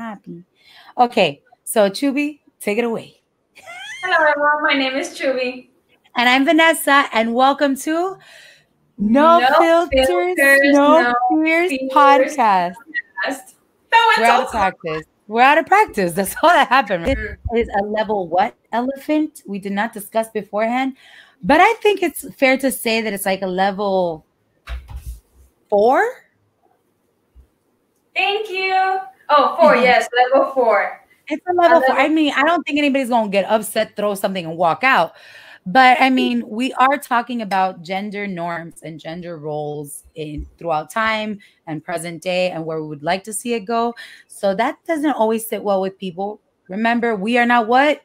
happy. Okay, so Chubby, take it away. Hello, everyone. My name is Chubi. And I'm Vanessa, and welcome to No No Filters, filters, No no Fears fears. podcast. That We're went out so of close. practice. We're out of practice. That's all that happened. This Mm. is a level what elephant? We did not discuss beforehand, but I think it's fair to say that it's like a level 4. Thank you. Oh, 4. Yes, level 4. It's a A level 4. I level. mean, I don't think anybody's gonna get upset, throw something, and walk out. But I mean, we are talking about gender norms and gender roles in throughout time and present day and where we would like to see it go. So that doesn't always sit well with people. Remember, we are not what?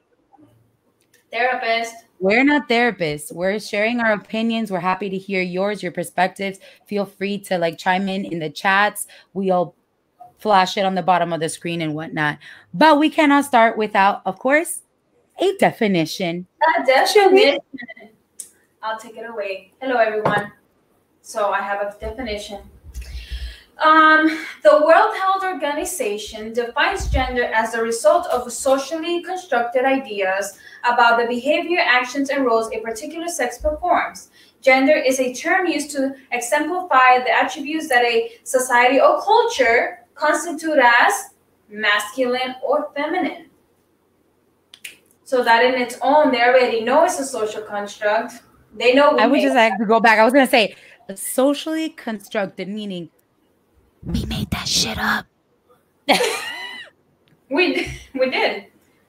Therapist. We're not therapists. We're sharing our opinions. We're happy to hear yours, your perspectives. Feel free to like chime in the chats. We'll flash it on the bottom of the screen and whatnot. But we cannot start without, of course, a definition. A definition. I'll take it away. Hello, everyone. So I have a definition. The World Health Organization defines gender as the result of socially constructed ideas about the behavior, actions, and roles a particular sex performs. Gender is a term used to exemplify the attributes that a society or culture constitute as masculine or feminine. So that in its own, they already know it's a social construct. They know. I would just like to go back. I was going to say socially constructed, meaning we made that shit up. we did.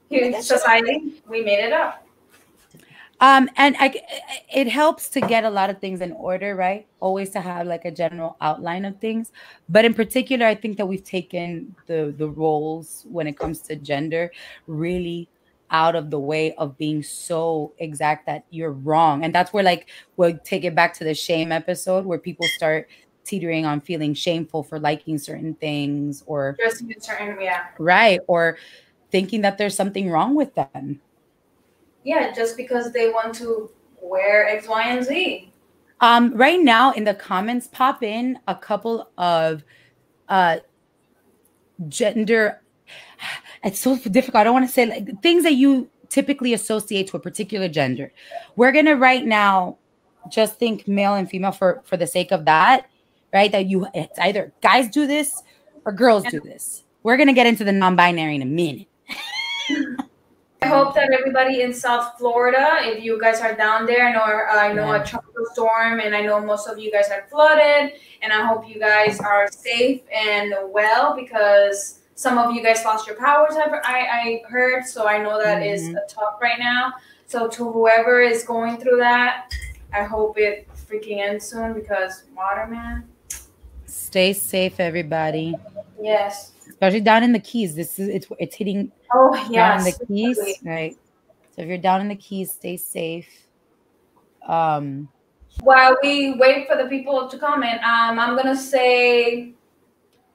Here, society, we made it up. And it helps to get a lot of things in order, right? Always to have like a general outline of things. But in particular, I think that we've taken the roles when it comes to gender really out of the way of being so exact that you're wrong. And that's where like we'll take it back to the shame episode where people start teetering on feeling shameful for liking certain things or dressing a certain, yeah. Right. Or thinking that there's something wrong with them. Yeah, just because they want to wear X, Y, and Z. Right now in the comments pop in a couple of gender. It's so difficult. I don't want to say like things that you typically associate to a particular gender. We're gonna right now just think male and female for the sake of that, right? That it's either guys do this or girls do this. We're gonna get into the non-binary in a minute. I hope that everybody in South Florida, if you guys are down there, I know a tropical storm, and I know most of you guys are flooded, and I hope you guys are safe and well because some of you guys lost your powers. I heard, so I know that is a talk right now. So to whoever is going through that, I hope it freaking ends soon because water, man. Stay safe, everybody. Yes. Especially down in the Keys. It's hitting. Oh yeah, down in the Keys, right? So if you're down in the Keys, stay safe. While we wait for the people to comment, I'm gonna say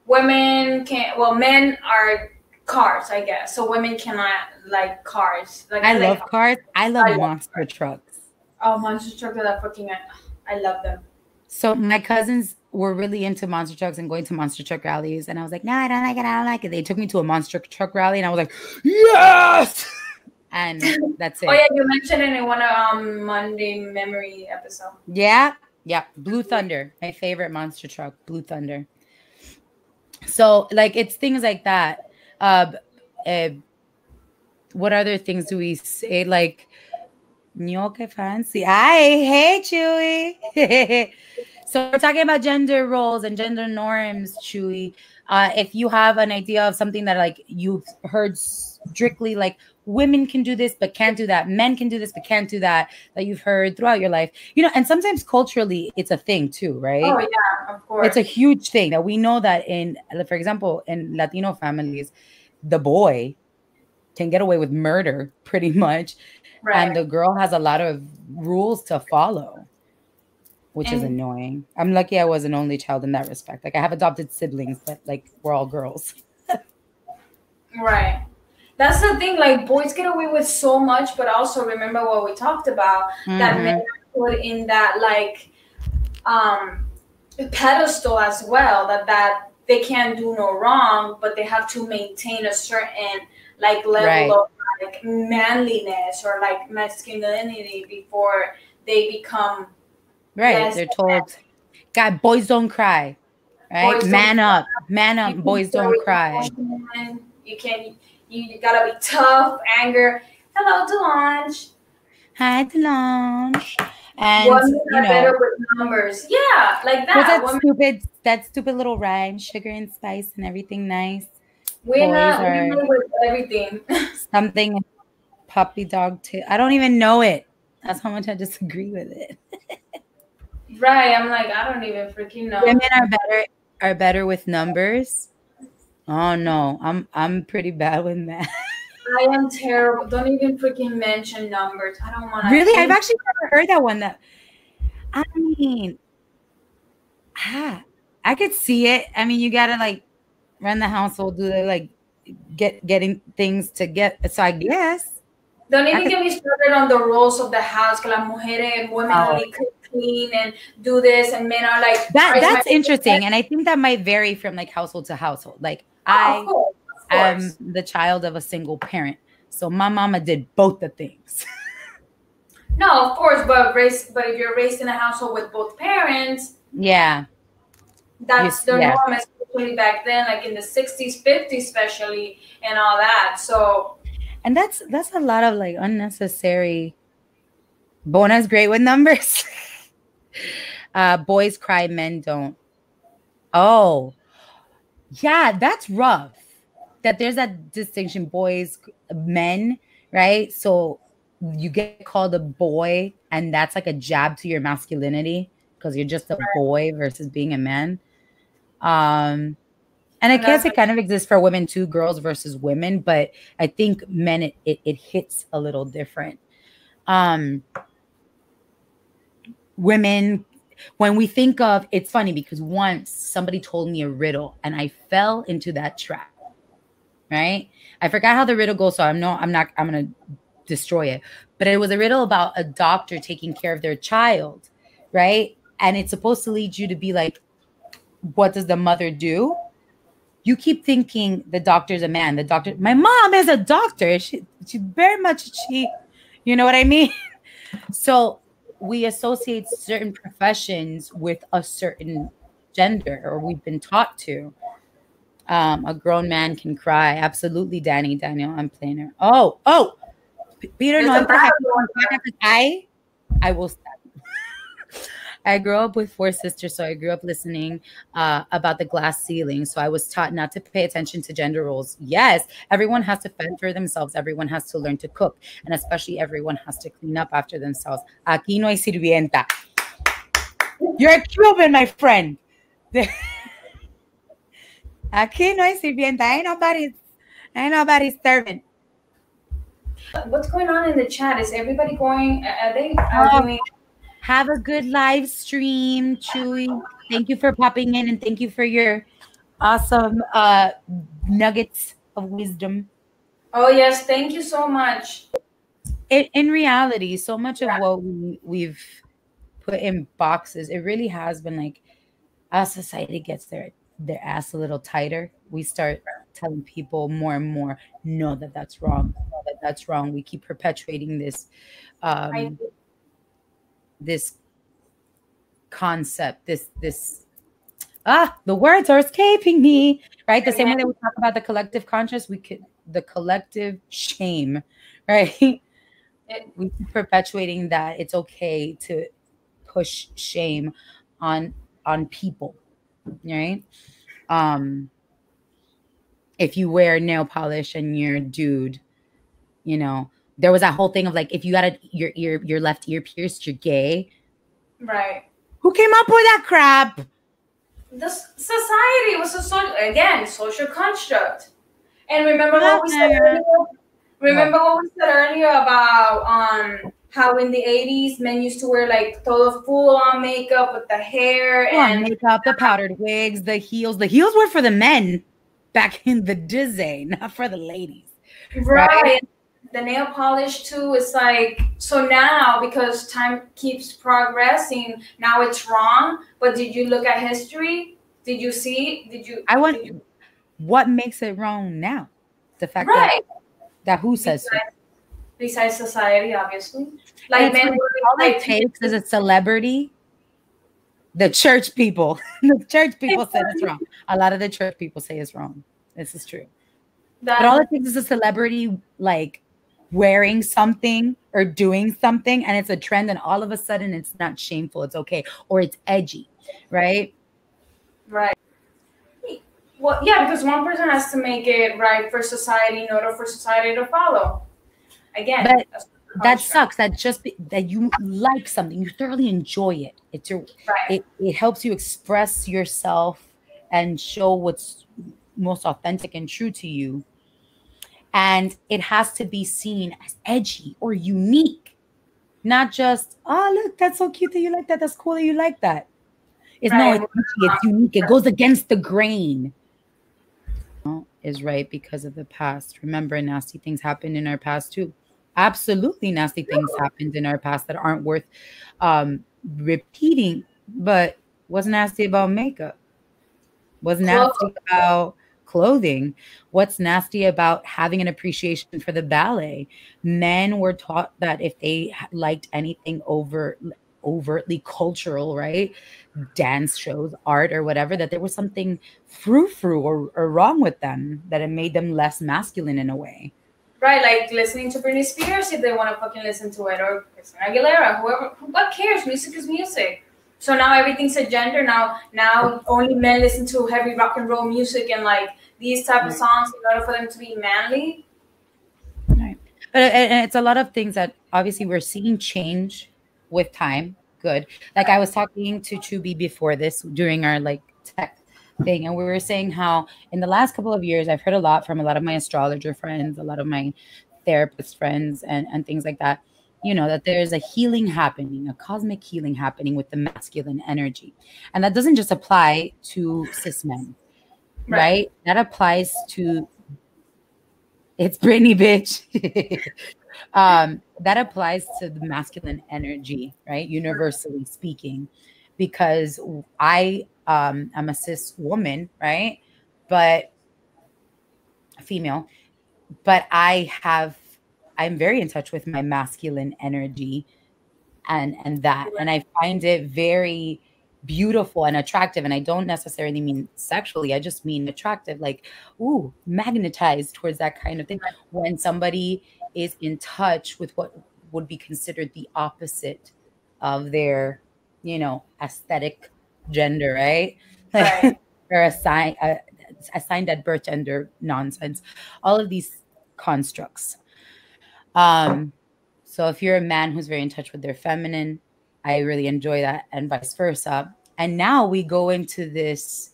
women can't. Well, men are cars, I guess. So women cannot like cars. Like I love cars. I love monster trucks. Oh, monster trucks are fucking. I love them. So my cousins were really into monster trucks and going to monster truck rallies, and I was like, no, I don't like it. I don't like it. They took me to a monster truck rally, and I was like, yes. And that's it. Oh yeah, you mentioned it in one of Monday Memory episode. Yeah. Blue Thunder, my favorite monster truck, Blue Thunder. So like it's things like that. What other things do we say? Like, no, que fancy. I hate Chewy. So we're talking about gender roles and gender norms, Chewy. If you have an idea of something that like you've heard strictly like women can do this but can't do that, men can do this but can't do that you've heard throughout your life, and sometimes culturally it's a thing too, right? Oh yeah, of course. It's a huge thing that we know that for example, in Latino families, the boy can get away with murder pretty much, right. And the girl has a lot of rules to follow, which is annoying. I'm lucky I was an only child in that respect. Like I have adopted siblings, but like we're all girls. Right. That's the thing. Like boys get away with so much, but also remember what we talked about, that men are put in that like pedestal as well. That they can't do no wrong, but they have to maintain a certain like level Right. of like manliness or like masculinity before they become Right. less They're than told, God, boys don't cry. Right? boys. Don't Man up. Man you up. can Boys don't carry cry. emotion. You can you gotta be tough, anger. Hello, Delange. Hi, Delange. And, Women you are better know, with numbers. Yeah, like what's that. Women, that stupid little rhyme, sugar and spice and everything nice. we're Boys not are women with everything. something puppy dog too. I don't even know it. That's how much I disagree with it. Right. I'm like, I don't even freaking Women know. are better with numbers. Oh no, I'm pretty bad with math. I am terrible. Don't even freaking mention numbers. I don't want to. Really, I've Any actually never heard that one. That I mean, ah, I could see it. I mean, you gotta like run the household, do the like getting things to get. So I guess don't I even could. get me started on the roles of the house. Que las mujeres and women Oh, only cook, clean, and do this, and men are like, that raise my. that's interesting, and I think that might vary from like household to household. Like Oh, of I course, of am course. the child of a single parent, so my mama did both the things. No, of course, but but if you're raised in a household with both parents, Yeah, that's the yeah, norm, especially back then, like in the 60s, 50s, especially, and all that. So, and that's a lot of like unnecessary. Bona's great with numbers. Boys cry, men don't. Oh, yeah, that's rough. That there's that distinction, boys, men, right? So you get called a boy, and that's like a jab to your masculinity because you're just a boy versus being a man. Um, and I and guess that's it kind of exists for women too, girls versus women, but I think men it hits a little different. Um, Women, when we think of, it's funny because once somebody told me a riddle and I fell into that trap, right? I forgot how the riddle goes, so I'm gonna destroy it. But it was a riddle about a doctor taking care of their child, right? And it's supposed to lead you to be like, what does the mother do? You keep thinking the doctor's a man. The doctor, my mom is a doctor. She very much you know what I mean? So we associate certain professions with a certain gender, or we've been taught to. A grown man can cry. Absolutely, Danny. Daniel, I'm playing her. Oh, Peter, there's no a empuje. battle going on. I will stop. I grew up with four sisters, so I grew up listening about the glass ceiling. So I was taught not to pay attention to gender roles. Yes, everyone has to fend for themselves. Everyone has to learn to cook, and especially everyone has to clean up after themselves. Aquí no hay sirvienta. You're a Cuban, my friend. Aquí no hay sirvienta. Ain't nobody serving. What's going on in the chat? Is everybody going? Are they Oh, arguing? have a good live stream, Chewy. Thank you for popping in and thank you for your awesome nuggets of wisdom. Oh yes, thank you so much. In reality, so much of what we've put in boxes, it really has been like as society gets their ass a little tighter, we start telling people more and more, no, that's wrong, no, that's wrong. We keep perpetuating I um, this concept, the words are escaping me, right? The same way that we talk about the collective conscious, we could the collective shame, right? We keep perpetuating that it's okay to push shame on people, right? Um, if you wear nail polish and you're a dude, you know, there was that whole thing of like if you got your left ear pierced, you're gay. right. Who came up with that crap? The society was a again social construct. And remember what we said What? earlier. Remember what we said earlier about how in the 80s men used to wear like todo full on makeup with the hair Oh, and makeup, the powdered wigs, the heels. The heels were for the men back in the day, not for the ladies, right? right. The nail polish too is like so now because time keeps progressing, now it's wrong. But did you look at history? Did you see? I want Did you? what makes it wrong now? The fact Right. that who says so. Besides society, obviously, And like it's men funny, were all it like takes is a celebrity. The church people, the church people said it's wrong. A lot of the church people say it's wrong. This is true. But all that. it takes is a celebrity like wearing something or doing something, and it's a trend, and all of a sudden it's not shameful. It's okay, or it's edgy, right? Right. Well, yeah, because one person has to make it right for society in order for society to follow. Again, But that's the that construct. sucks. That that you like something, you thoroughly enjoy it. It's your Right. it helps you express yourself and show what's most authentic and true to you. And it has to be seen as edgy or unique, not just, oh, look, that's so cute that you like that. That's cool that you like that. It's no, Right. it's edgy, it's unique. It goes against the grain. Is right because of the past. Remember, nasty things happened in our past too. Absolutely nasty things happened in our past that aren't worth repeating. But what's nasty about makeup? What's nasty Clothes. about clothing? What's nasty about having an appreciation for the ballet? Men were taught that if they liked anything overtly cultural, right? Dance shows, art, or whatever, that there was something frou-frou or wrong with them, that it made them less masculine in a way. Right, like listening to Britney Spears if they want to fucking listen to it, or Christina Aguilera, whoever. What cares? Music is music. So now everything's a gender. Now only men listen to heavy rock and roll music and like these type of Right. songs in order for them to be manly. Right. But and it's a lot of things that obviously we're seeing change with time. Good. Like I was talking to Chubi before this during our like tech thing, and we were saying how in the last couple of years I've heard a lot from a lot of my astrologer friends, a lot of my therapist friends, and things like that. You know, that there's a healing happening, a cosmic healing happening with the masculine energy. And that doesn't just apply to cis men, Right. right? That applies to it's Britney, bitch. That applies to the masculine energy, right? Universally speaking, because I'm a cis woman, right? But female, but I'm very in touch with my masculine energy and I find it very beautiful and attractive. And I don't necessarily mean sexually, I just mean attractive, like, ooh, magnetized towards that kind of thing. When somebody is in touch with what would be considered the opposite of their, aesthetic gender, right? Right. Or assigned at birth gender nonsense, all of these constructs. Um, so if you're a man who's very in touch with their feminine, I really enjoy that, and vice versa. And now we go into this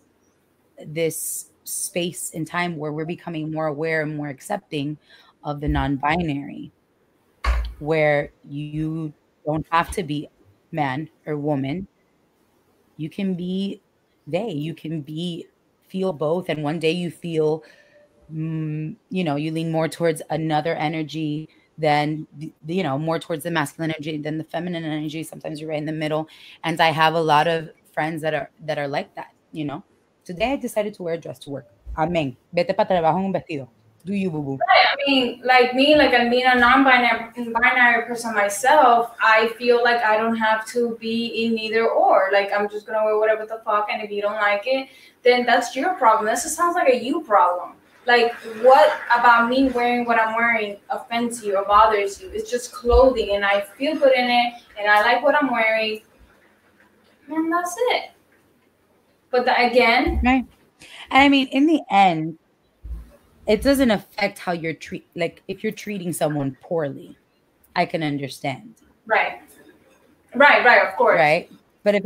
space in time where we're becoming more aware and more accepting of the non-binary, where you don't have to be man or woman. You can be they. You can be feel both, and one day you feel you lean more towards another energy than more towards the masculine energy than the feminine energy. Sometimes you're right in the middle, and I have a lot of friends that are like that. Today I decided to wear a dress to work. Amen. Vete para trabajo en un vestido. Do you, boo boo? Right. I mean, like me, like I'm being a non-binary person myself. I feel like I don't have to be in either or. Like I'm just gonna wear whatever the fuck, and if you don't like it, then that's your problem. This just sounds like a you problem. Like, what about me wearing what I'm wearing offends you or bothers you? It's just clothing, and I feel good in it, and I like what I'm wearing, and that's it. But again, Right. And I mean, in the end, it doesn't affect how you're like if you're treating someone poorly, I can understand. right, right, of course. Right. But if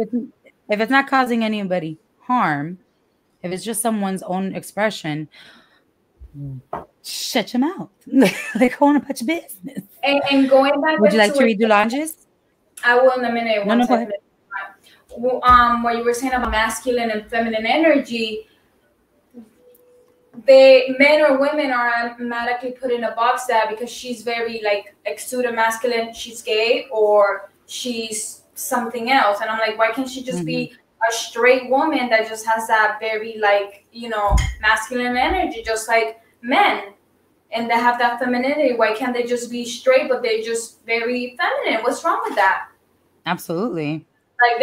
it's not causing anybody harm, if it's just someone's own expression, shut your mouth. Like, go on about your business. And going back Would you like to to it, read Dulanges? I will in a minute. No, One no, go ahead. second. What you were saying about masculine and feminine energy, men or women are automatically put in a box that because she's very like exuded masculine, she's gay or she's something else. And I'm like, why can't she just Mhm. be a straight woman that just has that very, like, masculine energy, just like men, and they have that femininity. Why can't they just be straight, but they're just very feminine? What's wrong with that? Absolutely. Like,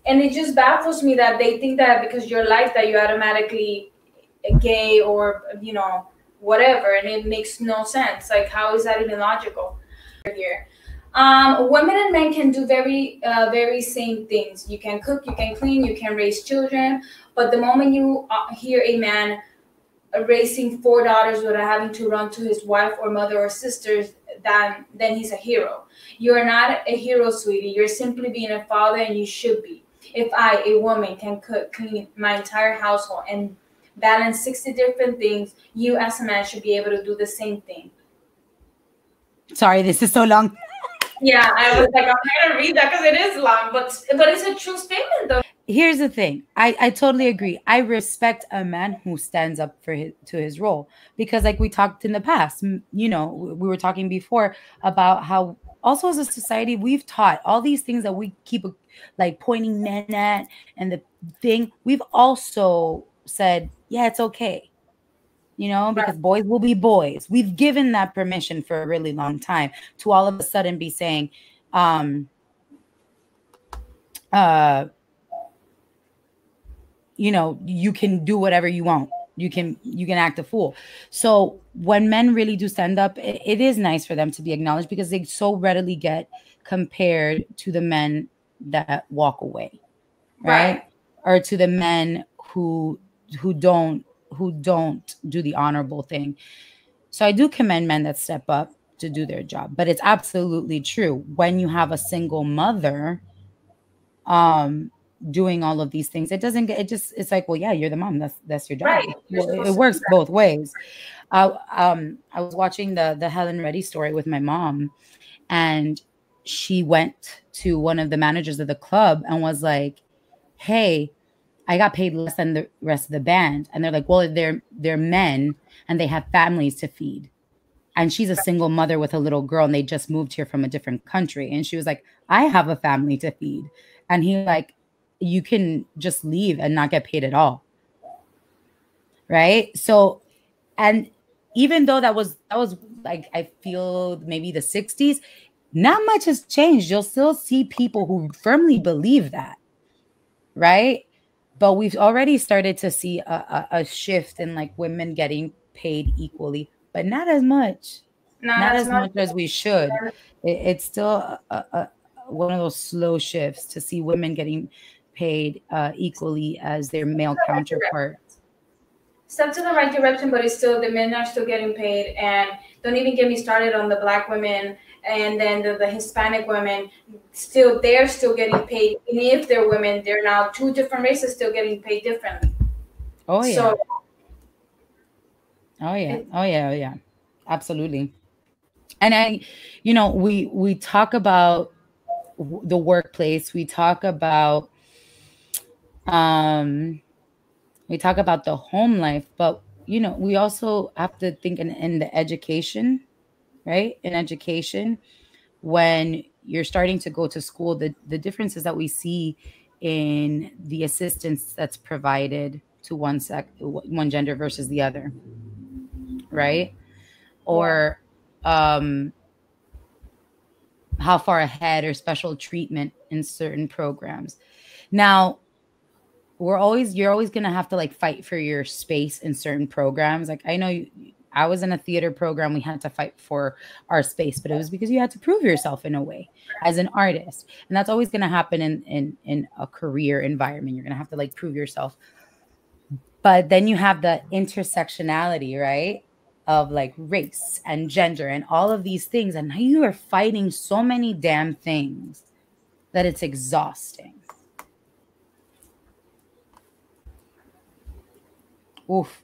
and it just baffles me that they think that because you're like that, you're automatically gay, or whatever, and it makes no sense. Like, how is that even logical here? Women and men can do very same things. You can cook, you can clean, you can raise children, but the moment you hear a man raising four daughters without having to run to his wife or mother or sisters, then he's a hero. You're not a hero, sweetie. You're simply being a father, and you should be. If I, a woman, can cook, clean my entire household and balance 60 different things, you as a man should be able to do the same thing. Sorry, this is so long. Yeah, I was like, I'm not gonna read that because it is long, but it's a true statement, though. Here's the thing. I totally agree. I respect a man who stands up to his role, because like we talked in the past, we were talking before about how also as a society we've taught all these things that we keep like pointing men at, and the thing we've also said, yeah, it's okay. Because Right. boys will be boys. We've given that permission for a really long time, to all of a sudden be saying, you can do whatever you want. You can act a fool. So when men really do stand up, it is nice for them to be acknowledged, because they so readily get compared to the men that walk away, right? Right. Or to the men who don't do the honorable thing. So I do commend men that step up to do their job, but it's absolutely true, when you have a single mother doing all of these things, it doesn't get, it's like, well, yeah, you're the mom, that's your Right. job. You're Well, it supposed to do works that. both ways. I was watching the Helen Reddy story with my mom, and she went to one of the managers of the club and was like, hey, I got paid less than the rest of the band. And they're like, well, they're men and they have families to feed. And she's a single mother with a little girl, and they just moved here from a different country. And she was like, I have a family to feed. And he like, you can just leave and not get paid at all. Right. So, and even though that was like, I feel maybe the 60s, not much has changed. You'll still see people who firmly believe that. Right. But we've already started to see a shift in like women getting paid equally, but not as much. Not Not as as much. much as we should. It's still one of those slow shifts to see women getting paid equally as their male counterparts. Step to the right direction, but it's still, the men are still getting paid. And don't even get me started on the black women, and then the Hispanic women. Still, they're still getting paid. And if they're women, they're now two different races still getting paid differently. Oh yeah. So Oh yeah. it, Oh yeah. Oh yeah. Absolutely. And we talk about the workplace. Um we talk about the home life, but we also have to think in the education, right? In education, when you're starting to go to school, the differences that we see in the assistance that's provided to one gender versus the other, right? yeah. Or how far ahead or special treatment in certain programs. Now, you're always going to have to like fight for your space in certain programs. Like I know I was in a theater program, we had to fight for our space, but it was because you had to prove yourself in a way as an artist. And that's always going to happen in a career environment. You're going to have to like prove yourself. But then you have the intersectionality, right? Of like race and gender and all of these things. And now you are fighting so many damn things that it's exhausting. Oof.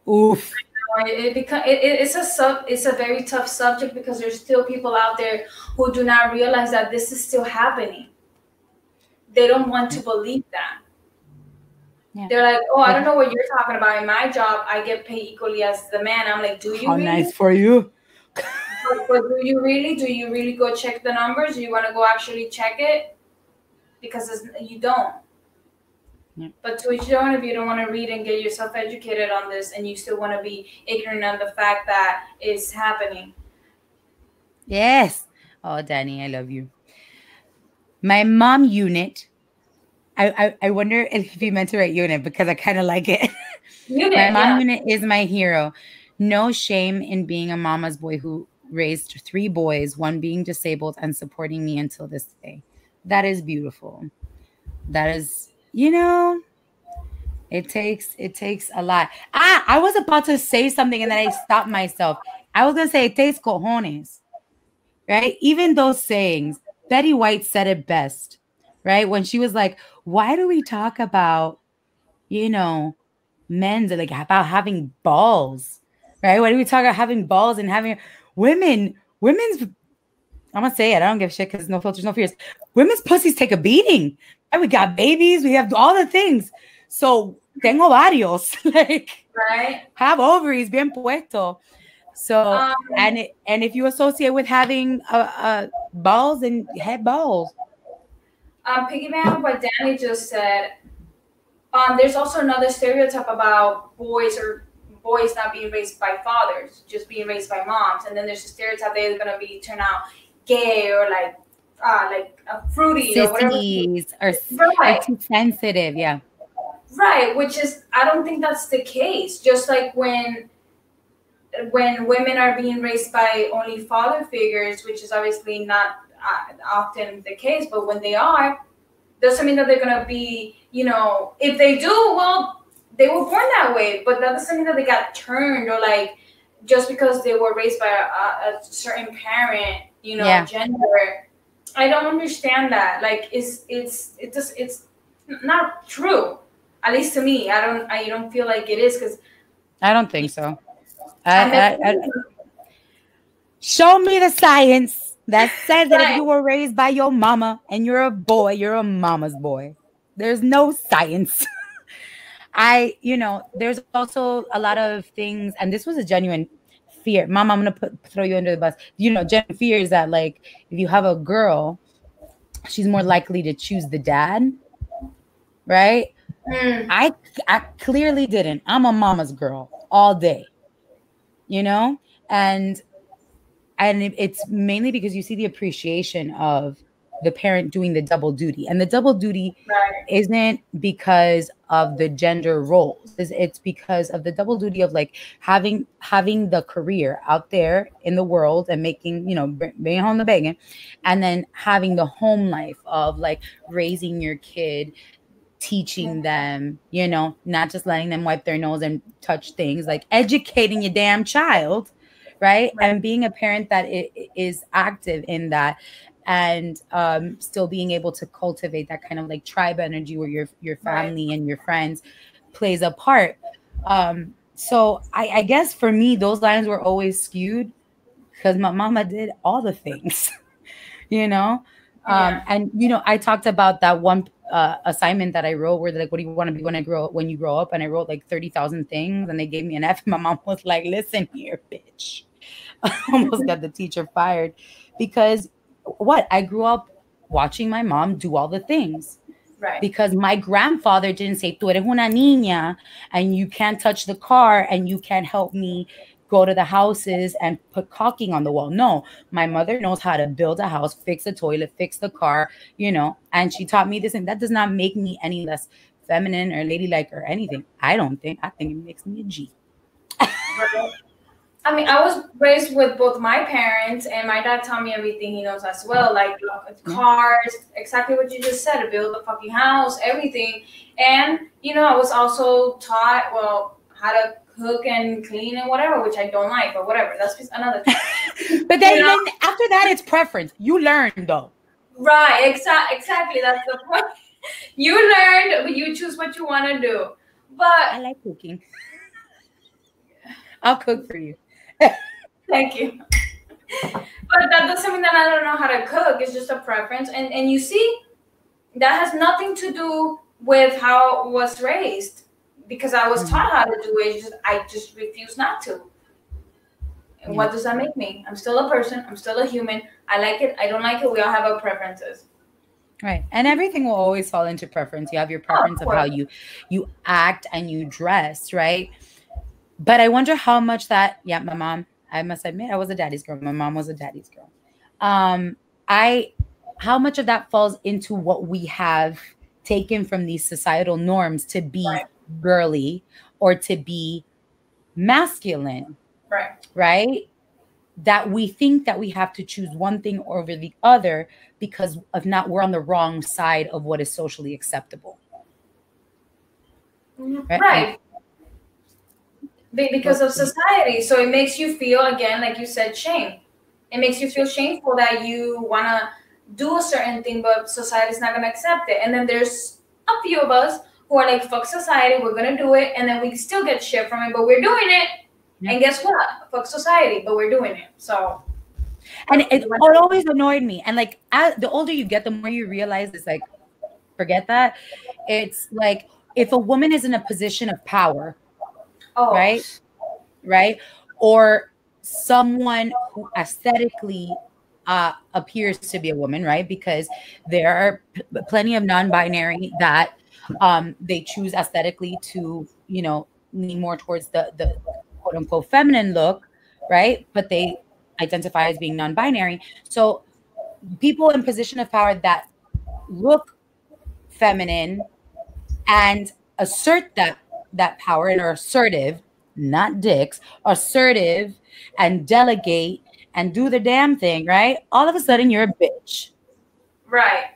Oof. It's a very tough subject, because there's still people out there who do not realize that this is still happening. They don't want to believe that. Yeah. They're like, oh, I Like, don't know what you're talking about. In my job, I get paid equally as the man. I'm like, do you how really? nice for you. But do you really? Do you really go check the numbers? Do you want to go actually check it? because you don't. Yeah. But to each their own, if you don't want to read and get yourself educated on this, and you still want to be ignorant of the fact that it's happening. Yes. Oh, Danny, I love you. My mom unit. I wonder if you meant to write unit because I kind of like it. My Unit, mom yeah. unit is my hero. No shame in being a mama's boy who raised three boys, one being disabled and supporting me until this day. That is beautiful. That is, it takes a lot. I was about to say something and then I stopped myself. I was gonna say it takes cojones, right? Even those sayings, Betty White said it best, right? When she was like, why do we talk about, you know, men's like about having balls, right? Why do we talk about having balls and having women's I'm gonna say it, I don't give a shit because no filters, no fears. Women's pussies take a beating. Right? We got babies, we have all the things. So tengo varios, like Right. have ovaries bien puesto. So Um, and if you associate with having balls and head balls, Piggyback on what Danny just said. There's also another stereotype about boys not being raised by fathers, just being raised by moms, and then there's a stereotype they're gonna be turned out gay or like fruity or whatever. sissies are Right, too sensitive. Yeah. right. Which is, I don't think that's the case. Just like when women are being raised by only father figures, which is obviously not often the case, but when they are, doesn't mean that they're gonna be, if they do, well, they were born that way, but that doesn't mean that they got turned or like just because they were raised by a certain parent, Yeah. gender. I don't understand that. Like, it's not true. At least to me, I don't feel like it is because I don't think so. I met I Show me the science that says that if right, you were raised by your mama and you're a boy, you're a mama's boy. There's no science. There's also a lot of things, and this was a genuine fear. Mama, I'm gonna throw you under the bus. Genuine fear is that like if you have a girl, she's more likely to choose the dad, right? mm, I I clearly didn't. I'm a mama's girl all day, you know, and it's mainly because you see the appreciation of the parent doing the double duty, and the double duty right, isn't because of the gender roles. It's because of the double duty of like having the career out there in the world and making, bringing home the bacon, and then having the home life of like raising your kid, teaching them, not just letting them wipe their nose and touch things, like educating your damn child, right? right, And being a parent that is active in that, and still being able to cultivate that kind of like tribe energy where your right. family and your friends plays a part. So I guess for me, those lines were always skewed because my mama did all the things. you know Yeah, and I talked about that one assignment that I wrote where they're like, what do you want to be when you grow up, and I wrote like 30,000 things and they gave me an F. My mom was like, listen here, bitch. I almost got the teacher fired because I grew up watching my mom do all the things, right, because my grandfather didn't say, tú eres una niña and you can't touch the car and you can't help me go to the houses and put caulking on the wall. No, my mother knows how to build a house, fix a toilet, fix the car, and she taught me this. And that does not make me any less feminine or ladylike or anything. I don't think. I think it makes me a G. right. I mean, I was raised with both my parents, and my dad taught me everything he knows as well, like Yeah. cars, exactly what you just said, to build a fucking house, everything. And I was also taught, well, how to cook and clean and whatever, which I don't like, but whatever. That's just another thing. But You know, then after that, it's preference. You learn though. right? Exactly. That's the point. You learned, but you choose what you want to do. I But like cooking. I'll cook for you. thank you. But that doesn't mean that I don't know how to cook. It's just a preference, and you see, that has nothing to do with how I was raised, because I was Mhm. taught how to do it. I just refuse not to. And Yeah. what does that make me? I'm still a person. I'm still a human. I like it. I don't like it. We all have our preferences. Right. And everything will always fall into preference. You have your Oh, preference of of how course. you act and you dress, right? But I wonder how much that, yeah, my mom, I must admit, I was a daddy's girl. My mom was a daddy's girl. I how much of that falls into what we have taken from these societal norms to be Right. girly or to be masculine, Right. right? That we think that we have to choose one thing over the other because of not we're on the wrong side of what is socially acceptable, right? And Right. go Because of society. So it makes you feel, again, like you said, shame. It makes you feel shameful that you want to do a certain thing, but society's not going to accept it. And then there's a few of us who are like, fuck society, we're going to do it. And then we still get shit from it, but we're doing it. yeah. And guess what? Fuck society, but we're doing it. So, And what, it always annoyed me. And like the older you get, the more you realize it's like, forget that. It's like if a woman is in a position of power, oh, right? Right? Or someone who aesthetically appears to be a woman, right? Because there are plenty of non-binary that they choose aesthetically to, lean more towards the quote unquote feminine look, right? But they identify as being non-binary. So people in position of power that look feminine and assert that power and are assertive, not dicks, assertive and delegate and do the damn thing, right? All of a sudden you're a bitch. right.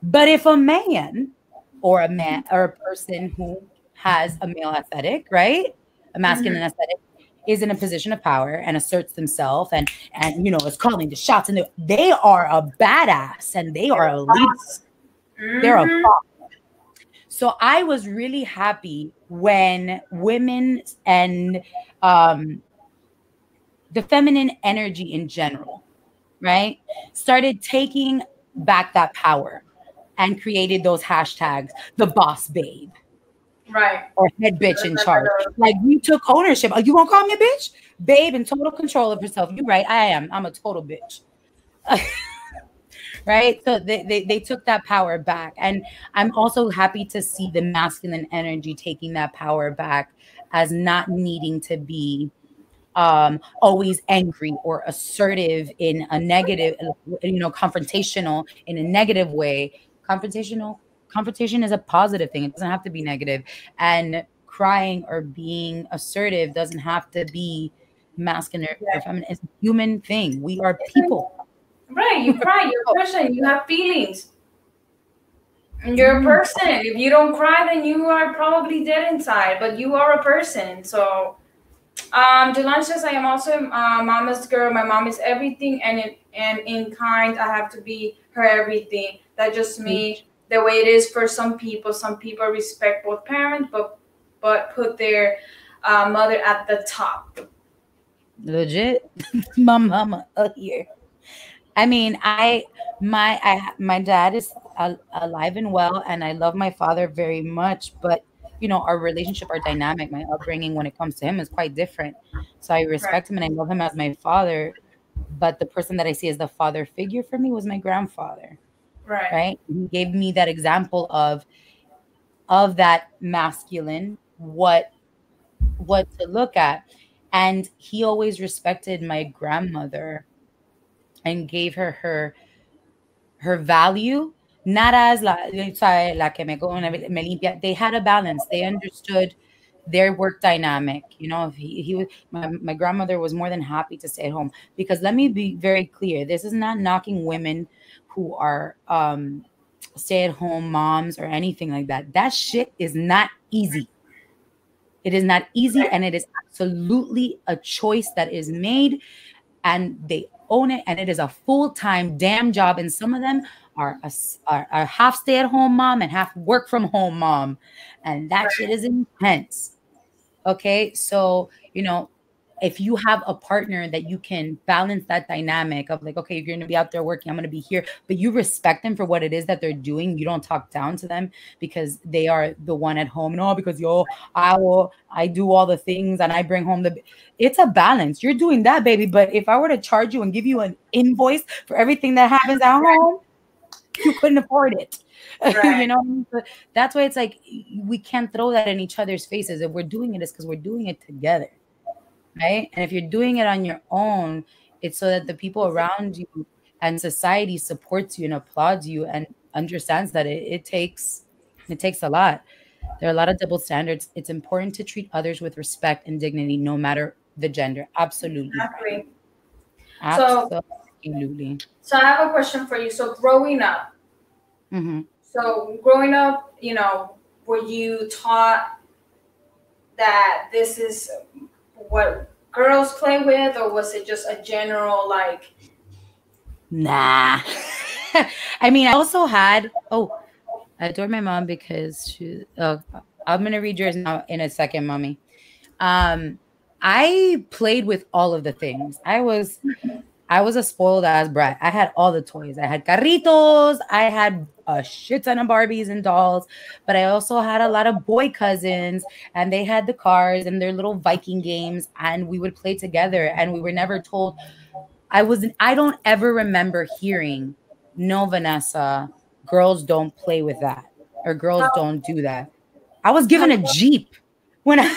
But if a man or a person who has a male aesthetic, right? A masculine Mm-hmm. aesthetic is in a position of power and asserts themselves and is calling the shots and they are a badass and they are a leader. They're a Mm-hmm. So I was really happy when women and um, the feminine energy in general, right, started taking back that power and created those hashtags, the boss babe Right. or head I bitch in remember charge. those. Like you took ownership. You gonna call me a bitch? Babe in total control of herself. You're right. I am. I'm a total bitch. Right? So they took that power back. And I'm also happy to see the masculine energy taking that power back as not needing to be always angry or assertive in a negative, confrontational in a negative way. Confrontation is a positive thing. It doesn't have to be negative. And crying or being assertive doesn't have to be masculine or Yeah. feminine. It's a human thing. We are people. Right. You cry. You're a person. You have feelings. And you're a Mm. person. If you don't cry, then you are probably dead inside. But you are a person. So, Delan says, I am also mama's girl. My mom is everything, and in kind, I have to be her everything. That's just me. The way it is for some people. Some people respect both parents, but put their mother at the top. Legit. My mama here. I mean, my dad is alive and well, and I love my father very much. But our relationship, our dynamic, my upbringing when it comes to him is quite different. So I Right. respect him and I love him as my father. But the person that I see as the father figure for me was my grandfather, Right. right? He gave me that example of that masculine, what to look at, and he always respected my grandmother and gave her value, not as la que me limpia. They had a balance. They understood their work dynamic. If he was my grandmother was more than happy to stay at home because let me be very clear. This is not knocking women who are stay at home moms or anything like that. That shit is not easy. It is not easy, Right. and it is absolutely a choice that is made and they own it, and it is a full-time damn job, and some of them are half stay-at-home mom and half work from home mom, and that shit is intense. Okay, so if you have a partner that you can balance that dynamic of like, okay, if you're going to be out there working, I'm going to be here, but you respect them for what it is that they're doing. You don't talk down to them because they are the one at home. No, because I do all the things and I bring home it's a balance. You're doing that, baby. But if I were to charge you and give you an invoice for everything that happens at home, you couldn't afford it. Right. You know, but that's why it's like we can't throw that in each other's faces. If we're doing it, it's because we're doing it together, right? And if you're doing it on your own, it's so that the people around you and society supports you and applauds you and understands that it takes a lot. There are a lot of double standards. It's important to treat others with respect and dignity, no matter the gender. Absolutely, friend. Exactly. So, Absolutely. so I have a question for you. So, growing up, Hmm. were you taught that this is what girls play with, or was it just a general like? Nah. I mean, I also had, I adored my mom because I'm going to read yours now in a second, mommy. Um, I played with all of the things. I was a spoiled ass brat. I had all the toys. I had carritos. I had a shit ton of Barbies and dolls, but I also had a lot of boy cousins, and they had the cars and their little Viking games, and we would play together. And we were never told. I don't ever remember hearing, no, Vanessa, girls don't play with that, or girls How, don't do that. I was given a how Jeep when I,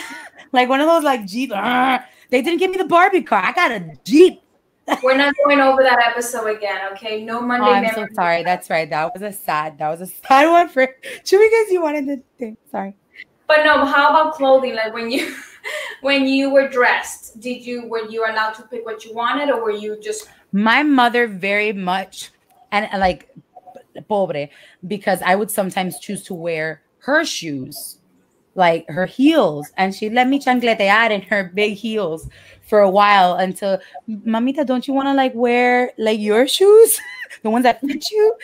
like one of those like Jeep. They didn't give me the Barbie car. I got a Jeep. we're not going over that episode again, okay? No Oh, Monday I'm so memories. sorry. That's right. That was a sad one for Chewy because you wanted the thing. Sorry. But no, how about clothing? Like when you when you were dressed, were you allowed to pick what you wanted, or were you just My mother very much, and like, pobre, because I would sometimes choose to wear her shoes, like her heels, and she let me chancletear in her big heels for a while until, Mamita, don't you want to like wear like your shoes, the ones that fit you?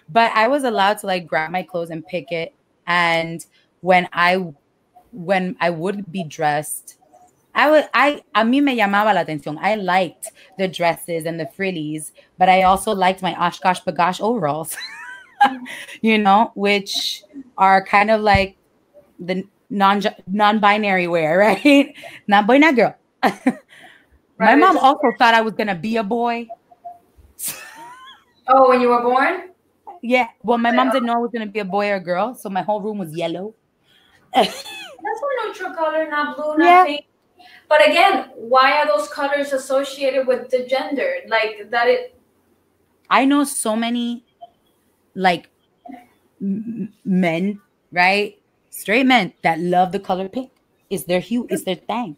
But I was allowed to like grab my clothes and pick it. And when I when I would be dressed, a mí me llamaba la atención. I liked the dresses and the frillies, but I also liked my Oshkosh Bagosh overalls, which are kind of like the non-binary wear, right? Not boy, not girl. My right? mom also thought I was gonna be a boy. Oh, when you were born? Yeah, well, my mom didn't know I was gonna be a boy or a girl, so my whole room was yellow. That's a neutral color, not blue, not Yeah, pink. But again, why are those colors associated with the gender? Like that it I know so many like men, right? Straight men that love the color pink. It's their hue, it's their thing.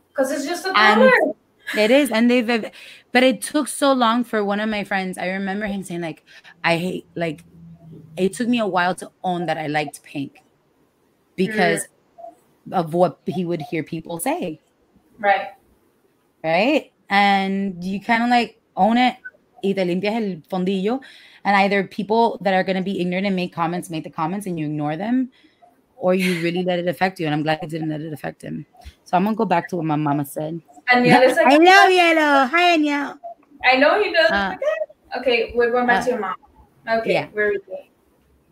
because it's just a And color. it is. And but it took so long for one of my friends. I remember him saying, like, I hate, like, it took me a while to own that I liked pink Mm, because of what he would hear people say. right. Right. And you kind of like own it. Y te limpias el fondillo. And either people that are going to be ignorant and make the comments and you ignore them, or you really let it affect you. And I'm glad I didn't let it affect him. So I'm gonna go back to what my mama said. And I yeah, it's like, love yellow. Hi, Danielle. I know he does. Uh, Okay, we're going back uh, to your mom. Okay, yeah. we're okay.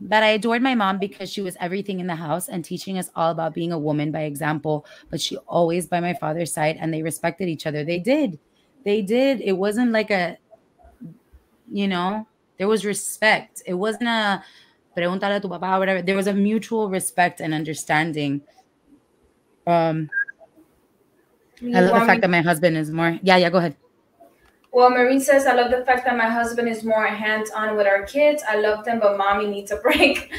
But I adored my mom because she was everything in the house and teaching us all about being a woman by example. But she always by my father's side, and they respected each other. They did. They did. It wasn't like there was respect. It wasn't a preguntarle a tu papá, whatever. There was a mutual respect and understanding. Um, I You love the want fact me? that my husband is more. Yeah, yeah. Go ahead. Well, Marie says, I love the fact that my husband is more hands-on with our kids. I love them, but mommy needs a break.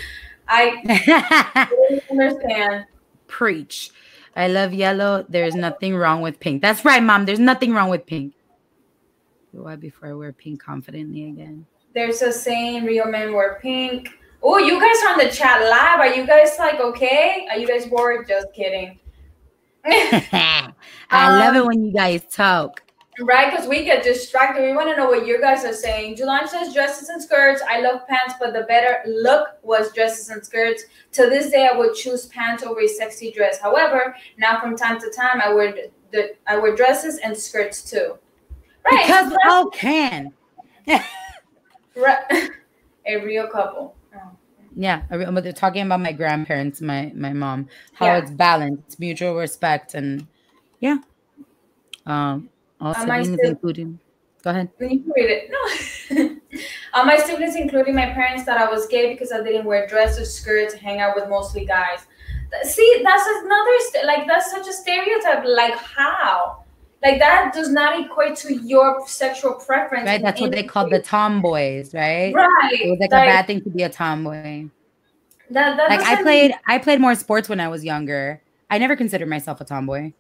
I totally understand. Preach. I love yellow. There's nothing wrong with pink. That's right, mom. There's nothing wrong with pink. Why before I wear pink confidently again? There's a saying, real men wear pink. Oh, you guys are on the chat live. Are you guys like okay? Are you guys bored? Just kidding. I love it um, when you guys talk. right, because we get distracted. We want to know what you guys are saying. July says dresses and skirts. I love pants, but the better look was dresses and skirts. To this day, I would choose pants over a sexy dress. However, now from time to time, I wear dresses and skirts too. Right, Because all can. right. A real couple. Oh. Yeah, but they're talking about my grandparents, my mom, how Yeah. it's balanced, mutual respect, and yeah, all I siblings still including. Go ahead. you can read it. No. All my siblings, including my parents, thought I was gay because I didn't wear dresses, skirts, hang out with mostly guys. See, that's another like that's such a stereotype. Like how? Like that does not equate to your sexual preference Right? in That's what any they called the way. tomboys, right? It was Right. like a bad thing to be a tomboy. That Like I doesn't. played I played more sports when I was younger. I never considered myself a tomboy.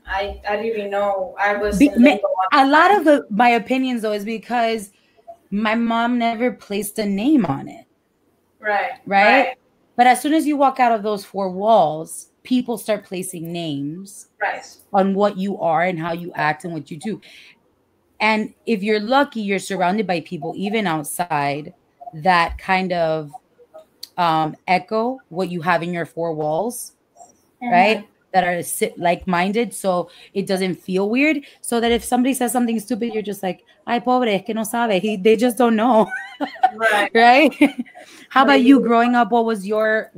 I didn't even know I was Be, in limbo at a the lot time. of my opinions though is because my mom never placed a name on it, Right. right? Right. But as soon as you walk out of those four walls, people start placing names Right. on what you are and how you act and what you do. And if you're lucky, you're surrounded by people, even outside, that kind of echo what you have in your four walls, Mm-hmm. right? That are like minded. So it doesn't feel weird. So that if somebody says something stupid, you're just like, ay, pobre, es que no sabe. They just don't know. Right. Right? How But about you you, growing up? What was your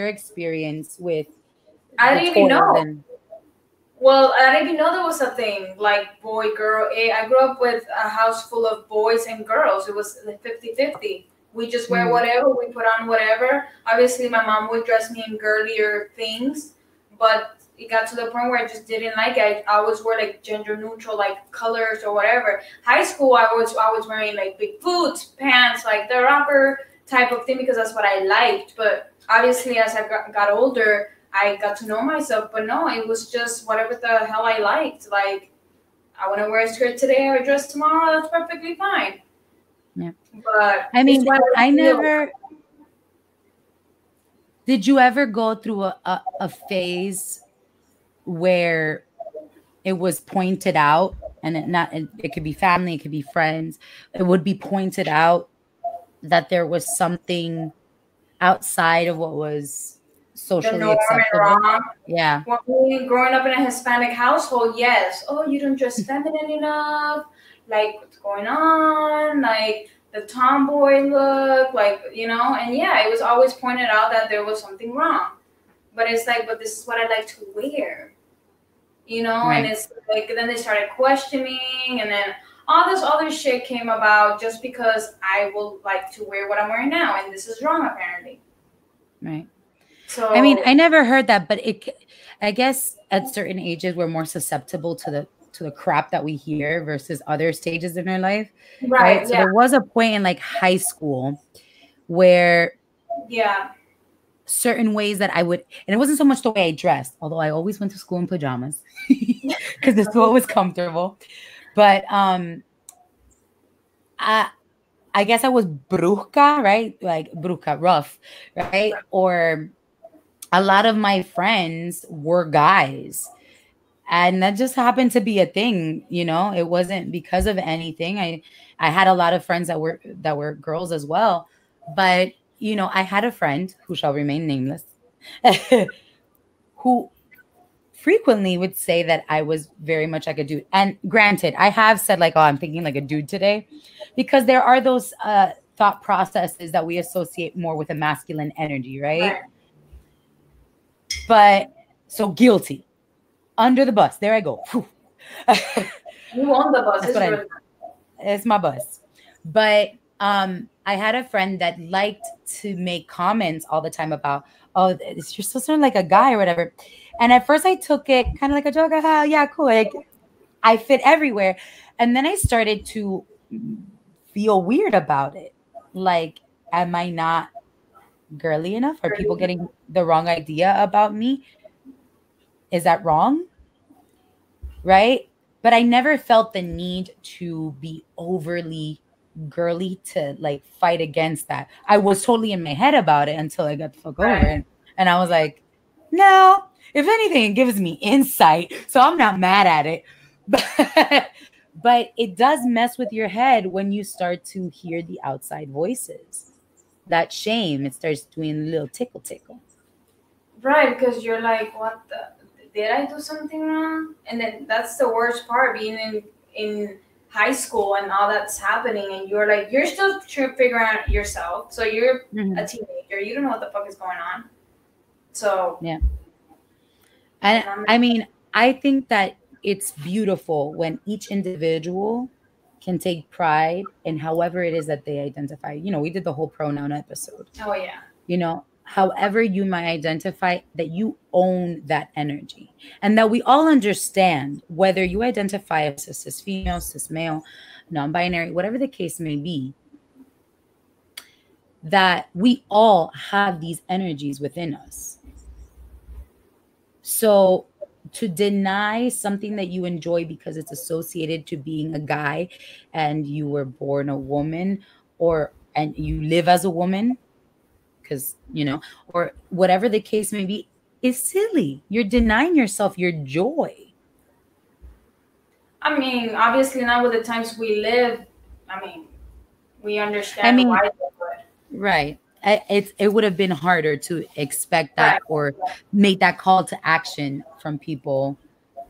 experience with I the didn't even toys know. and Well, I didn't even know there was a thing like boy, girl. I grew up with a house full of boys and girls. It was like 50-50. We just wear mm, whatever, we put on whatever. Obviously, my mom would dress me in girlier things, but it got to the point where I just didn't like it. I always wore like gender neutral, like colors or whatever. High school, I was wearing like big boots, pants, like the rocker type of thing because that's what I liked. But obviously, as I got older, I got to know myself, but no, it was just whatever the hell I liked. Like, I want to wear a skirt today or a dress tomorrow, that's perfectly fine. yeah. But I it's mean, what I I feel. never did you ever go through a phase where it was pointed out and it could be family, it could be friends, it would be pointed out that there was something outside of what was The socially norm and acceptable. wrong. Yeah. Well, me growing up in a Hispanic household, yes. Oh, you don't dress feminine enough. Like, what's going on? Like, the tomboy look. Like, and yeah, it was always pointed out that there was something wrong. But it's like, but this is what I like to wear. And Right. it's like then they started questioning, and then all this other shit came about just because I will like to wear what I'm wearing now, and this is wrong apparently. Right. I mean, So I never heard that, but I guess at certain ages we're more susceptible to the crap that we hear versus other stages in our life, right? right, So yeah, there was a point in like high school where yeah, certain ways that I would, and it wasn't so much the way I dressed, although I always went to school in pajamas because it's what was comfortable. But I I guess I was bruja, right? Like bruja, rough, right? Or a lot of my friends were guys. And that just happened to be a thing, It wasn't because of anything. I had a lot of friends that were girls as well. But, I had a friend who shall remain nameless who frequently would say that I was very much like a dude. And granted, I have said like, oh, I'm thinking like a dude today, because there are those thought processes that we associate more with a masculine energy, right? right. But so guilty, under the bus. There I go. You own the bus. That's It's what I. really It's my bus. But I had a friend that liked to make comments all the time about, oh, you're so sort of like a guy or whatever. And at first I took it kind of like a joke. Yeah, cool. Like I fit everywhere. And then I started to feel weird about it. Like, am I not girly enough? Are people pretty. getting the wrong idea about me? Is that wrong? Right? But I never felt the need to be overly girly to like fight against that. I was totally in my head about it until I got the fuck over Right. it. And I was like, no, if anything, it gives me insight. So I'm not mad at it. But it does mess with your head when you start to hear the outside voices. That shame, it starts doing a little tickle tickle. Right, because you're like, what the? Did I do something wrong? And then that's the worst part, being in high school and all that's happening, and you're still trying to figure out yourself. So you're a Mhm. teenager, you don't know what the fuck is going on. So, Yeah. And and I'm I mean, I think that it's beautiful when each individual can take pride in however it is that they identify. We did the whole pronoun episode. Oh yeah. However you might identify, that you own that energy, and that we all understand whether you identify as a cis female, cis male, non-binary, whatever the case may be, that we all have these energies within us. So to deny something that you enjoy because it's associated to being a guy and you were born a woman, and you live as a woman, because or whatever the case may be, is silly. You're denying yourself your joy. I mean, obviously now with the times we live, I mean, we understand why they would. Right. It would have been harder to expect that, Right. or make that call to action from people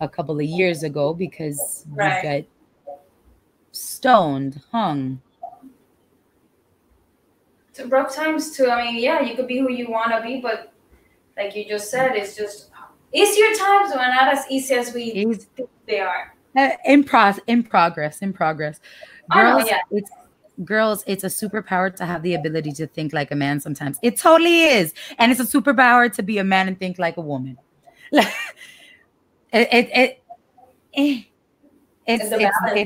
a couple of years ago, because you Right. get stoned, hung. To broke times too. I mean, yeah, you could be who you want to be, but like you just said, it's just easier times are not as easy as we think they are. In progress. Girls, I know, yeah. It's a superpower to have the ability to think like a man sometimes. It totally is. And it's a superpower to be a man and think like a woman. It's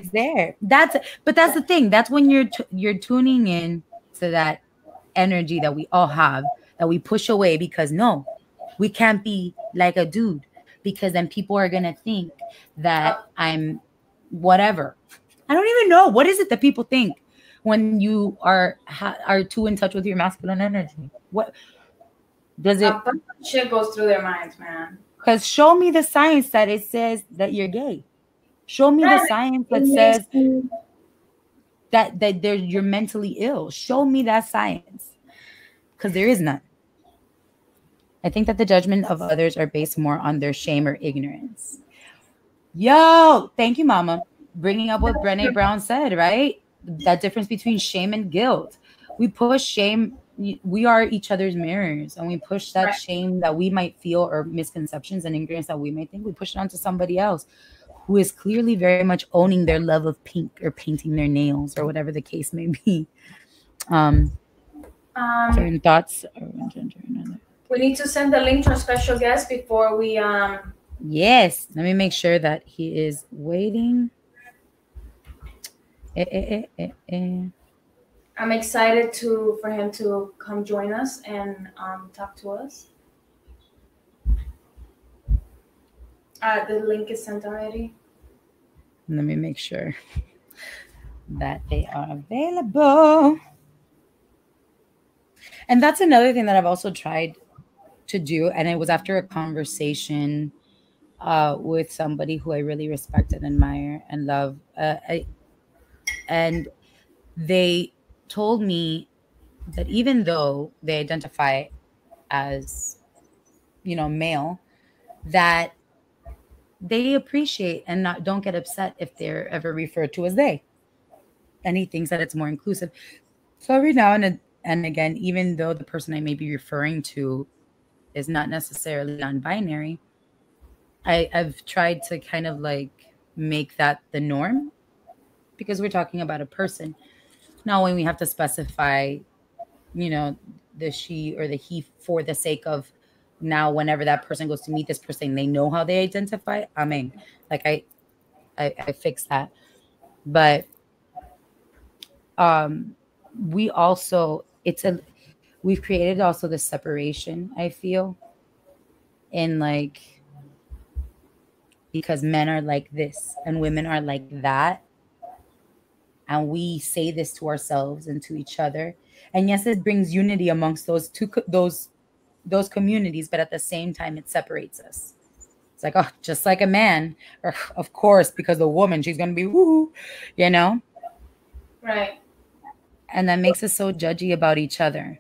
there. But that's the thing. That's when you're tuning in to that energy that we all have, that we push away because no, we can't be like a dude, because then people are gonna think that I'm whatever. I don't even know. What is it that people think when you are too in touch with your masculine energy? What does it? Shit goes through their minds, man. Because show me the science that it says that you're gay. Show me the science that says that you're mentally ill. Show me that science, because there is none. I think that the judgment of others are based more on their shame or ignorance. Yo, thank you, Mama. Bringing up what Brené Brown said, right? That difference between shame and guilt. We push shame. We are each other's mirrors, and we push that shame that we might feel, or misconceptions and ignorance that we might think, we push it onto somebody else who is clearly very much owning their love of pink, or painting their nails, or whatever the case may be. Certain thoughts. We need to send the link to our special guest before we Yes, let me make sure that he is waiting. I'm excited for him to come join us and talk to us. The link is sent already. Let me make sure that they are available. And that's another thing that I've also tried to do, and it was after a conversation with somebody who I really respect and admire and love. And they told me that even though they identify as, male, that they appreciate and don't get upset if they're ever referred to as they. And he thinks that it's more inclusive. So every now and again, even though the person I may be referring to is not necessarily non-binary, I've tried to kind of like make that the norm, because we're talking about a person. Now, when we have to specify, the she or the he for the sake of now, whenever that person goes to meet this person, they know how they identify. I mean, like I fix that. But we also, we've created also the separation, I feel, in like, because men are like this and women are like that. And we say this to ourselves and to each other. And yes, it brings unity amongst those communities, but at the same time, it separates us. It's like, oh, just like a man, or of course, because the woman, she's going to be woo, Right. And that makes us so judgy about each other.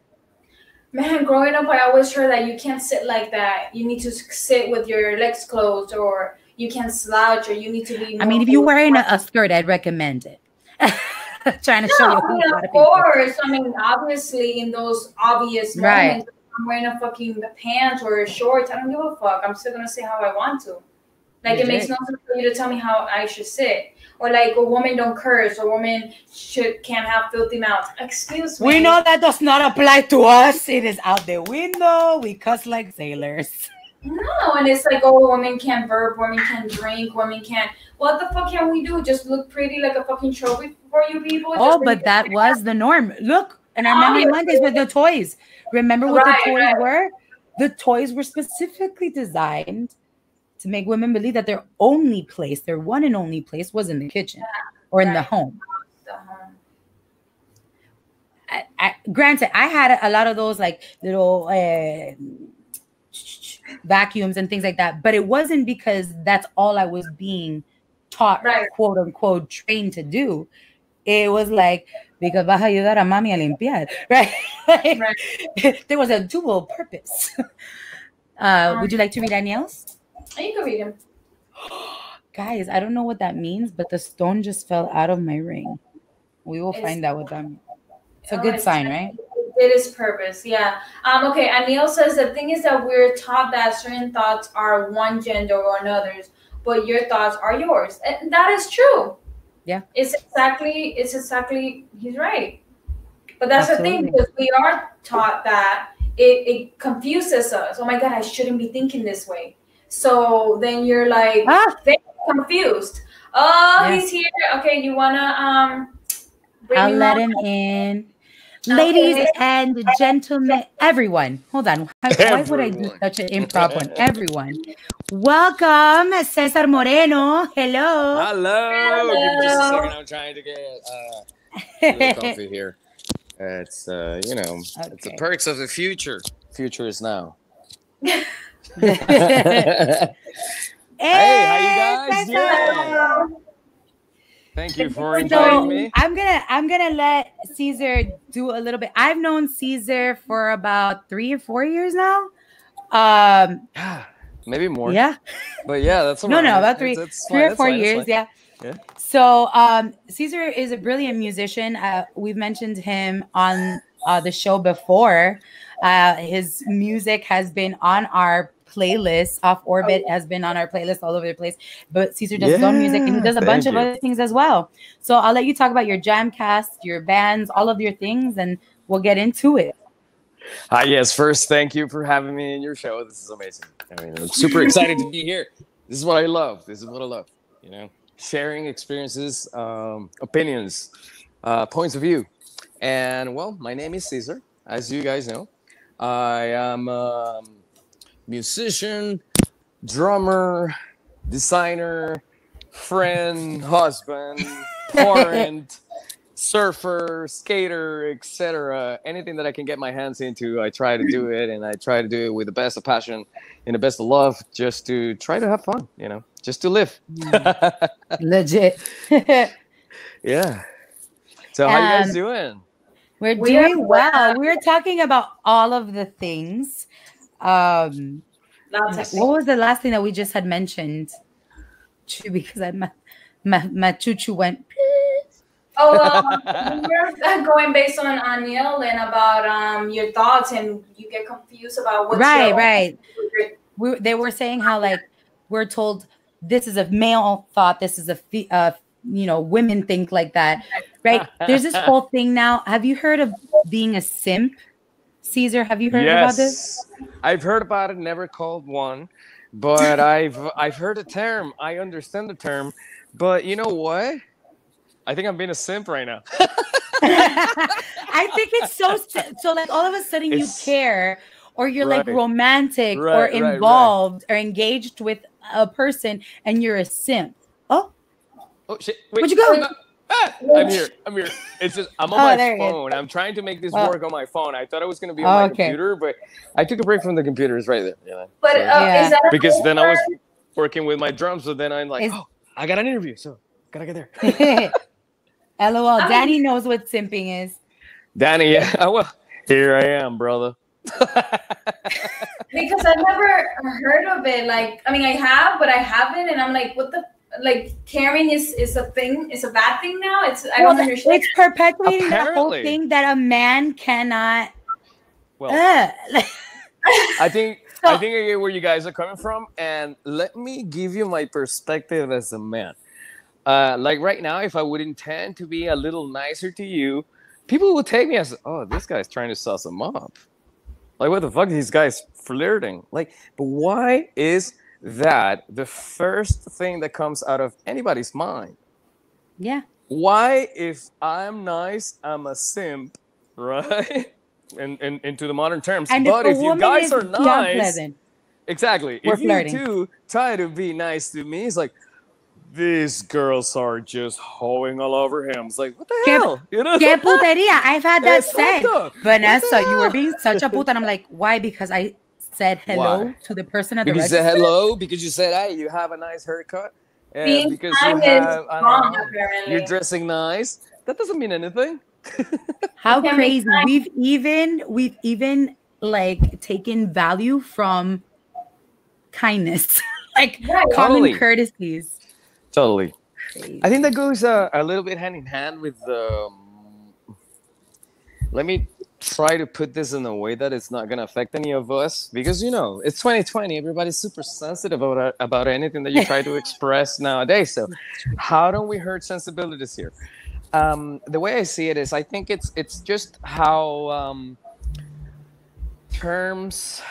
Man, growing up, I always heard that you can't sit like that. You need to sit with your legs closed, or you can't slouch, or you need to be. I mean, if you're wearing a skirt, I'd recommend it. Trying to show you. Of course. I mean, obviously, in those obvious moments, I'm wearing a fucking pants or shorts. I don't give a fuck. I'm still gonna say how I want to. Like, it makes no sense for you to tell me how I should sit. Or like, a woman don't curse, or woman can't have filthy mouth. Excuse me. We know that does not apply to us. It is out the window. We cuss like sailors. No, and it's like, oh, women can't burp, women can't drink, women can't. What the fuck can we do? Just look pretty like a fucking trophy for you people? Oh, but that was the norm. Look, and our Memory Mondays with the toys. Remember what the toys were? The toys were specifically designed to make women believe that their only place, their one and only place, was in the kitchen or in the home. Granted, I had a lot of those like little vacuums and things like that, but it wasn't because that's all I was being taught, quote unquote, trained to do. It was like, because vas a ayudar a mami a limpiar, right? There was a dual purpose. Would you like to read Danielle's? You can read him. Guys, I don't know what that means, but the stone just fell out of my ring. We will find out what that means. It's a good sign, right? It is purpose, yeah. Okay, Anil says the thing is that we're taught that certain thoughts are one gender or another's, but your thoughts are yours. And that is true. Yeah. It's exactly, he's right. But that's the thing, because we are taught that it confuses us. Oh my God, I shouldn't be thinking this way. So then you're like, very confused. Oh, he's here. Okay, you wanna bring I'll let him in. Ladies and gentlemen, everyone. Hold on. Why would I do such an improv one? Everyone. Welcome, Cesar Moreno. Hello. Hello. Give me just a second. I'm trying to get a little coffee here. It's, it's the perks of the future. Future is now. Hey, how you guys doing? Thank you for inviting me. I'm gonna let Caesar do a little bit. I've known Caesar for about 3 or 4 years now. Maybe more. Yeah. But yeah, that's no, about 3 or 4 years. Yeah. So Caesar is a brilliant musician. We've mentioned him on the show before. His music has been on our playlist. Off Orbit has been on our playlist all over the place. But Caesar does his own music, and he does a bunch of other things as well. So I'll let you talk about your jam cast, your bands, all of your things, and we'll get into it. Yes, first, thank you for having me in your show. This is amazing. I mean, I'm super excited to be here. This is what I love. Sharing experiences, opinions, points of view. And well, my name is Caesar, as you guys know. I am a musician, drummer, designer, friend, husband, parent, surfer, skater, etc. Anything that I can get my hands into, I try to do it, and I try to do it with the best of passion and the best of love, just to try to have fun, just to live. Legit. Yeah. So how you guys doing? We're doing well. We're talking about all of the things. What was the last thing that we just had mentioned? Because my choo-choo went. We're going based on Anil and about your thoughts, and you get confused about what's right. They were saying how like we're told this is a male thought, this is a women think like that, right? There's this whole thing now. Have you heard of being a simp? Caesar, have you heard about this? I've heard about it, never called one, but I've heard the term. I understand the term, but you know what? I think I'm being a simp right now. I think it's so like all of a sudden you care, or you're like romantic or involved or engaged with a person, and you're a simp. Oh shit! Where'd you go? I'm here. It's just I'm on my phone. I'm trying to make this work on my phone. I thought I was going to be on my computer, but I took a break from the computers right there. But is that because then I was working with my drums, so then I'm like, I got an interview, so gotta get there. LOL. Danny knows what simping is. Danny, yeah. Well, here I am, brother. Because I've never heard of it. Like, I mean, I have, but I haven't, and I'm like, what the. Like, caring is a thing. It's a bad thing now. I don't understand. It's perpetuating the whole thing that a man cannot. Well, I think I So think I get where you guys are coming from, and let me give you my perspective as a man. Like right now, if I would intend to be a little nicer to you, people would take me as, oh, this guy's trying to sauce them up. Like, what the fuck? These guys flirting. Like, but why is that the first thing that comes out of anybody's mind? yeah. Why, if I'm nice, I'm a simp, right? And into the modern terms. And if But a if you woman guys is are beyond nice, pleasant, exactly. we're If you flirting. two try to be nice to me, it's like, these girls are just hoeing all over him. It's like, what the Que, hell? You know? que puteria. I've had that said. Exacto. What the Vanessa, you were hell? being such a puta. And I'm like, why? Because I said hello Why? to the person at the Because you said register. hello, because you said, hey, you have a nice haircut, Being because you kind is have, I don't wrong, know, you're apparently. dressing nice. That doesn't mean anything. How Can be crazy. kind. We've even like taken value from kindness, like Right. common Totally. courtesies. Totally. Crazy. I think that goes a little bit hand in hand with the. Let me try to put this in a way that it's not going to affect any of us, because it's 2020. Everybody's super sensitive about anything that you try to express nowadays. So, how don't we hurt sensibilities here? The way I see it is, I think it's just how terms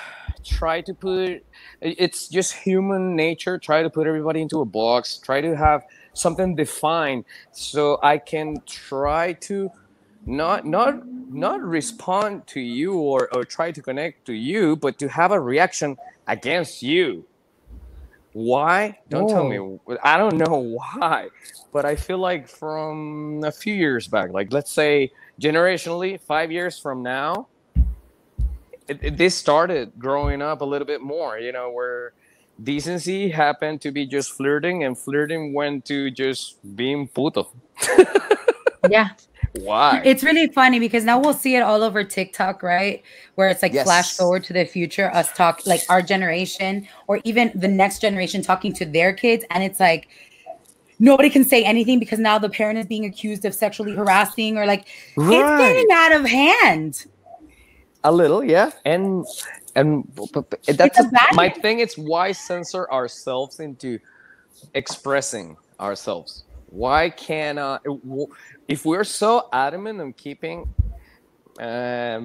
try to put. It's just human nature. Try to put everybody into a box. Try to have something defined, so I can try to not respond to you, or try to connect to you, but to have a reaction against you. Why? Don't tell Oh, me. I don't know why, but I feel like from a few years back, like let's say generationally, 5 years from now, this started growing up a little bit more. Where decency happened to be just flirting, and flirting went to just being puto. yeah. Why? It's really funny because now we'll see it all over TikTok, right? Where it's like flash Yes. forward to the future, us talk like our generation or even the next generation talking to their kids. And it's like nobody can say anything because now the parent is being accused of sexually harassing or like it's getting Right. out of hand. A little, yeah. And It's that's a bad my thing. It's why censor ourselves into expressing ourselves. Why can't if we're so adamant on keeping I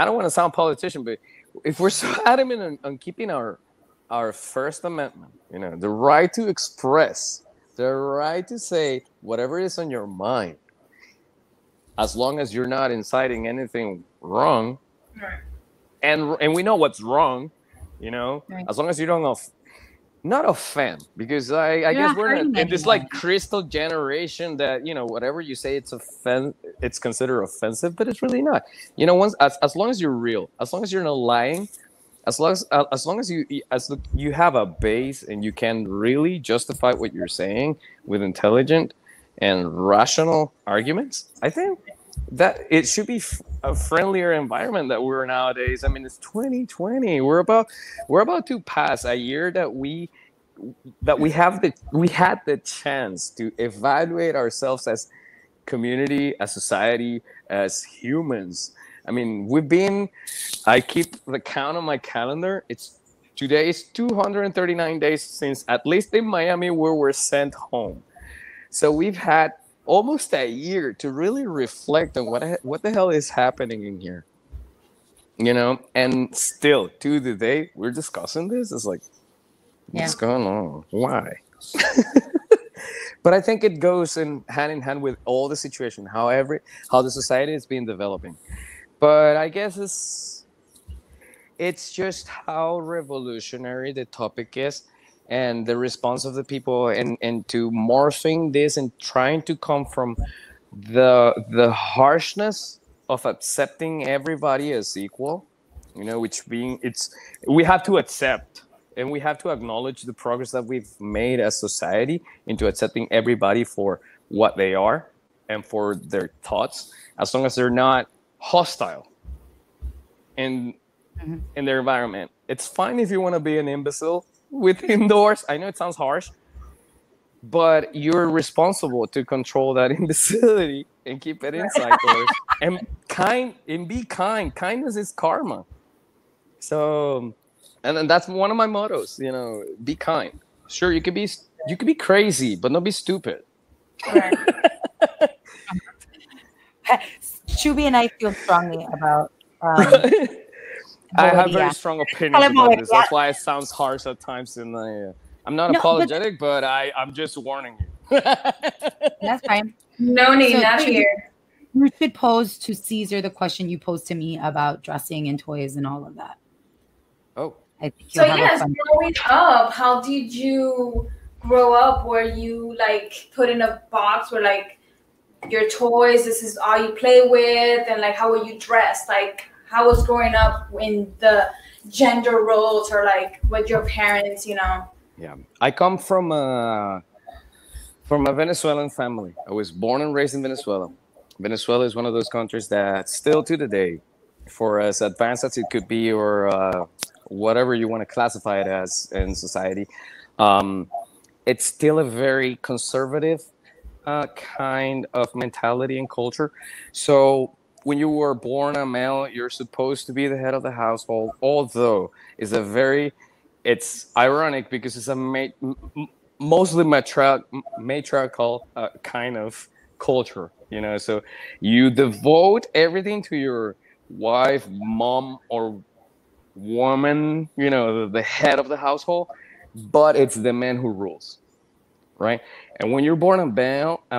don't want to sound politician, but if we're so adamant on keeping our First Amendment, the right to express, the right to say whatever is on your mind, as long as you're not inciting anything wrong, Right. and we know what's wrong, Right. as long as you don't not offend, because I You're guess not we're hurting in this anyone. like crystal generation that whatever you say it's considered offensive, but it's really not. Once as long as you're real, as long as you're not lying, as long as you have a base and you can really justify what you're saying with intelligent and rational arguments, I think that it should be a friendlier environment that we're nowadays. I mean, it's 2020. We're about to pass a year that we had the chance to evaluate ourselves as community, as society, as humans. I mean, I keep the count on my calendar. It's today is 239 days since, at least in Miami, we were sent home. So we've had almost a year to really reflect on what the hell is happening in here. And still to the day we're discussing this. It's like, Yeah. what's going on? Why? But I think it goes in hand with all the situation, how the society is being developing. But I guess it's just how revolutionary the topic is, and the response of the people, and to morphing this and trying to come from the harshness of accepting everybody as equal, which being it's we have to accept, and we have to acknowledge the progress that we've made as society into accepting everybody for what they are and for their thoughts, as long as they're not hostile in Mhm. in their environment. It's fine if you want to be an imbecile with indoors. I know it sounds harsh, but you're responsible to control that imbecility and keep it inside doors. And be kind. Kindness is karma. So And then that's one of my mottos. You know, be kind. Sure, you could be crazy, but don't be stupid. Right. Shubi and I feel strongly about I have Bohemian. very strong opinions about this. That's why it sounds harsh at times, and I'm not No, but apologetic, but I'm just warning you. that's fine. No need, So not Shubi, here. you should pose to Caesar the question you posed to me about dressing and toys and all of that. Oh, I think So you'll have a yes, fun. growing up, how did you grow up? Were you like put in a box where like your toys, this is all you play with, and like how were you dressed? Like how was growing up in the gender roles or like with your parents, you know? yeah. I come from a Venezuelan family. I was born and raised in Venezuela. Venezuela is one of those countries that still to the day, for as advanced as it could be, or whatever you want to classify it as in society, um, it's still a very conservative kind of mentality and culture. So when you were born a male, you're supposed to be the head of the household. Although it's ironic because it's a mostly matriarchal kind of culture. You know, so you devote everything to your wife, mom, or woman. You know, the head of the household, but it's the man who rules, right? And when you're born a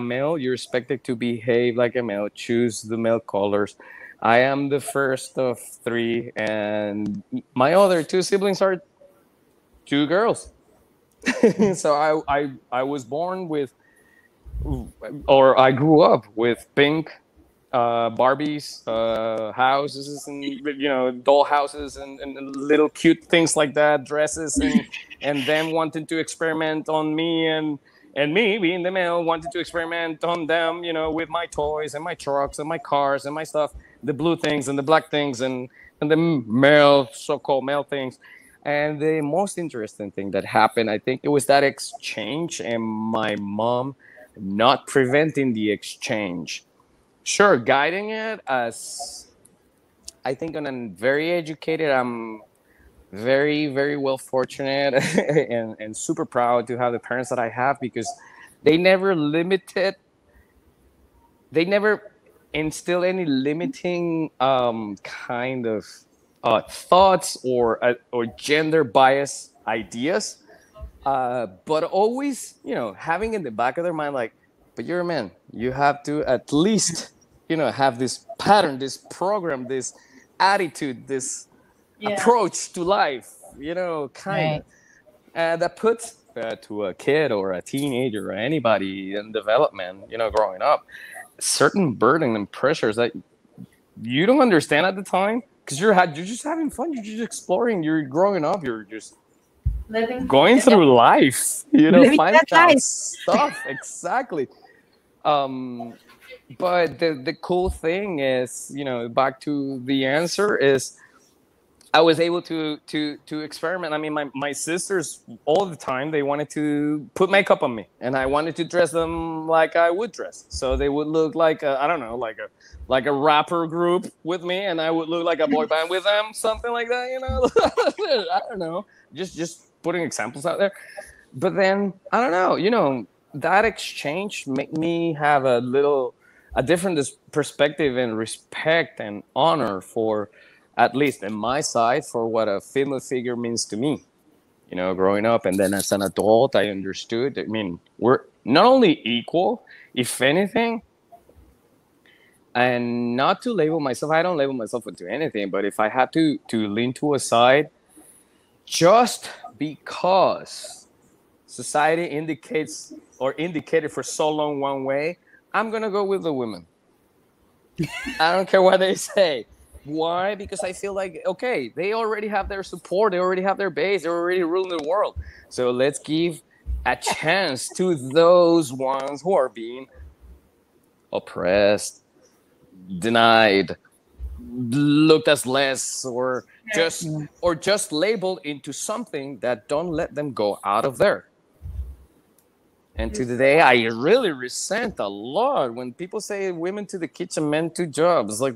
male, you're expected to behave like a male, choose the male colors. I am the first of three, and my other two siblings are two girls. So I was born with, or I grew up with pink Barbies, houses, and doll houses, and little cute things like that, dresses, and them wanting to experiment on me, and me being the male wanted to experiment on them, with my toys and my trucks and my cars and my stuff, the blue things and the black things and the male, so-called male things. And the most interesting thing that happened, I think it was that exchange, and my mom not preventing the exchange. Sure, guiding it as I think I'm very educated. I'm very, very well fortunate and super proud to have the parents that I have, because they never limited, they never instill any limiting kind of thoughts or gender bias ideas, but always having in the back of their mind, like, but you're a man, you have to at least have this pattern, this program, this attitude, this Yeah. approach to life, kind Right. of, that puts to a kid or a teenager or anybody in development, growing up, certain burden and pressures that you don't understand at the time, because you're just having fun, you're just exploring, you're growing up, you're just Living. going Yeah. through life, Living finding that out life. stuff. Exactly. um but the cool thing is, back to the answer, is I was able to experiment. I mean, my sisters all the time, they wanted to put makeup on me, and I wanted to dress them like I would dress. So they would look like I don't know, like a rapper group with me, and I would look like a boy band with them, something like that. I don't know, just putting examples out there. But then I don't know, that exchange made me have a different perspective and respect and honor for, at least in my side, for what a female figure means to me, growing up. And then as an adult, I understood, I mean, we're not only equal, if anything, and not to label myself, I don't label myself into anything, but if I had to lean to a side, just because society indicates or indicated for so long one way, I'm gonna go with the women. I don't care what they say. Why? Because I feel like, okay, they already have their support, they already have their base, they're already ruling the world. So let's give a chance to those ones who are being oppressed, denied, looked as less, or just labeled into something that don't let them go out of there. And to today, I really resent a lot when people say women to the kitchen, men to jobs. Like,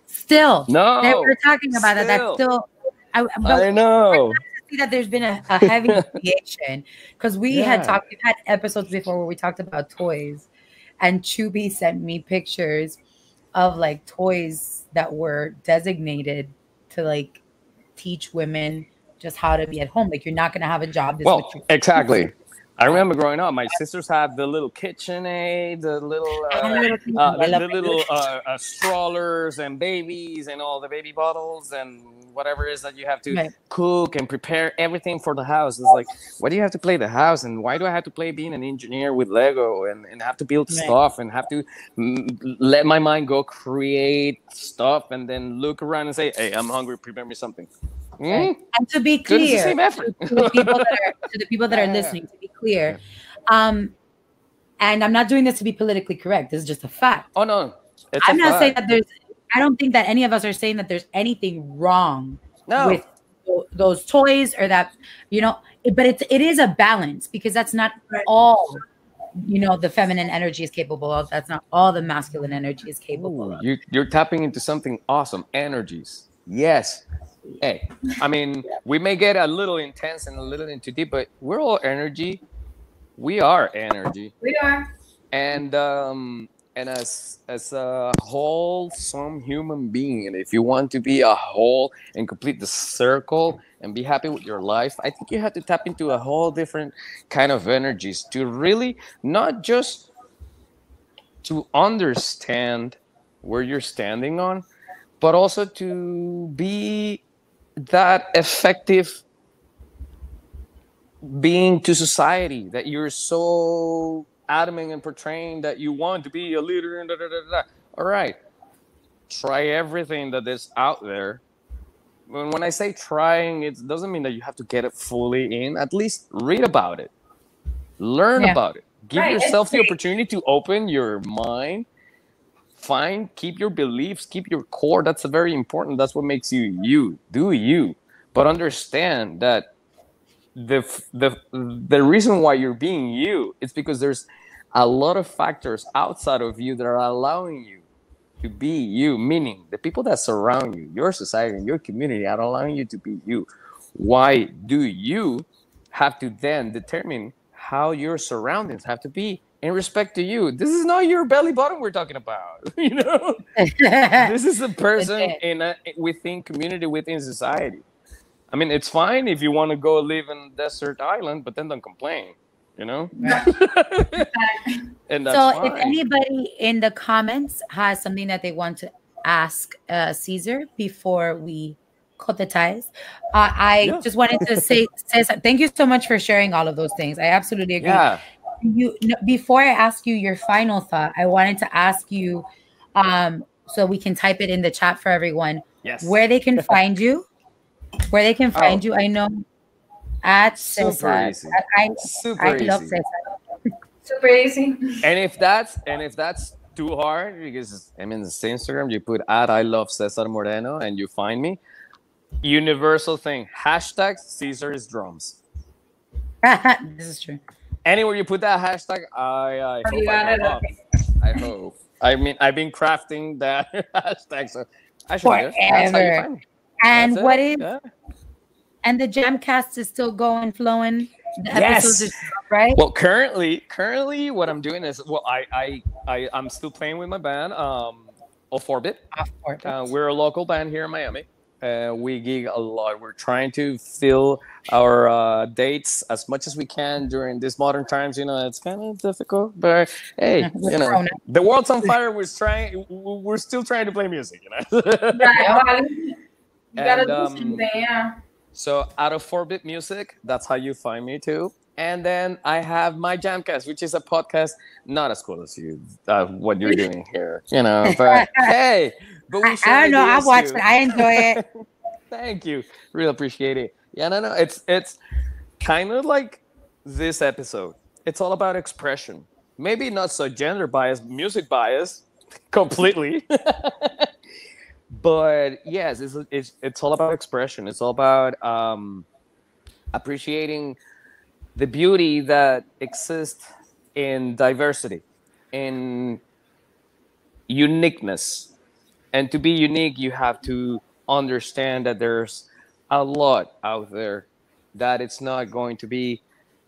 Still, no, we're talking about it. That's still. still but I we're know. glad to see that there's been a heavy deviation because Yeah. we've had episodes before where we talked about toys, and Chubby sent me pictures of like toys that were designated to like teach women just how to be at home. Like you're not gonna have a job. This is what Well, you exactly. I remember growing up. My sisters had the little KitchenAid, the little, I had a little thing. I love the little strollers and babies and all the baby bottles and whatever it is that you have to it. cook and prepare everything for the house. It's like, why do you have to play the house? And why do I have to play being an engineer with Lego and have to build Right. stuff and have to let my mind go create stuff and then look around and say, hey, I'm hungry. Prepare me something. Right. Mm, And to be good. It's the clear, same effort. to the people that are Yeah. listening, to be clear, Yeah. um, and I'm not doing this to be politically correct. This is just a fact. Oh no, it's a I'm not saying fact. that there's. I don't think that any of us are saying that there's anything wrong No. with those toys or that, you know. But it is a balance because that's not all. You know, the feminine energy is capable of. That's not all the masculine energy is capable Ooh, of. you're tapping into something awesome. Energies. Yes. Hey, I mean, we may get a little intense and a little into deep, but we're all energy. We are energy. We are. And as a wholesome human being, and if you want to be a whole and complete the circle and be happy with your life, I think you have to tap into a whole different kind of energies to really not just to understand where you're standing on, but also to be that effective being to society that you're so adamant and portraying that you want to be a leader and da, da, da, da. All right, try everything that is out there. When I say trying, it doesn't mean that you have to get it fully in. At least read about it, learn Yeah. about it, give Right. yourself the opportunity to open your mind, keep your beliefs, keep your core. That's very important. That's what makes you you. Do you, but understand that the reason why you're being you is because there's a lot of factors outside of you that are allowing you to be you, meaning the people that surround you, your society and your community are allowing you to be you. Why do you have to then determine how your surroundings have to be in respect to you? This is not your belly button we're talking about. This is a person in a within community, within society. I mean, it's fine if you want to go live in a desert island, but then don't complain, you know? And that's So, if fine. anybody in the comments has something that they want to ask Caesar before we cut the ties, I Yeah. just wanted to say thank you so much for sharing all of those things. I absolutely agree. Yeah. Before I ask you your final thought, I wanted to ask you, so we can type it in the chat for everyone, Yes. where they can find you. Where they can find Oh. you. I know at Super Cesar. easy. I Super love easy. Cesar. Super easy. And if that's too hard, because I mean, it's Instagram, you put at I love Cesar Moreno and you find me. Universal thing. Hashtag Caesar is drums. This is true. Anywhere you put that hashtag, I hope You I got it. pop up. I hope. I mean, I've been crafting that hashtag, so I should be there. That's how you Forever. find me. And That's what it. is Yeah. and the Jamcast is still going, flowing. The Yes. episodes are still up, right? Well, currently, what I'm doing is, well, I'm still playing with my band, Off Orbit. Off orbit. We're a local band here in Miami. We gig a lot. We're trying to fill our dates as much as we can during these modern times. You know, it's kind of difficult, but hey, With you know, Corona. the world's on fire. We're still trying to play music. You know. Right. Well, you gotta And, do something, yeah. So out of Orbit Music, that's how you find me too. And then I have my Jamcast, which is a podcast not as cool as you, what you're doing here, you know. But hey, but we share I don't know. I ideas watch too. it. I enjoy it. Thank you, really appreciate it. Yeah, no, it's kind of like this episode. It's all about expression. Maybe not so gender bias, music bias, completely. But yes, it's all about expression. It's all about appreciating the beauty that exists in diversity, in uniqueness. And to be unique, you have to understand that there's a lot out there that it's not going to be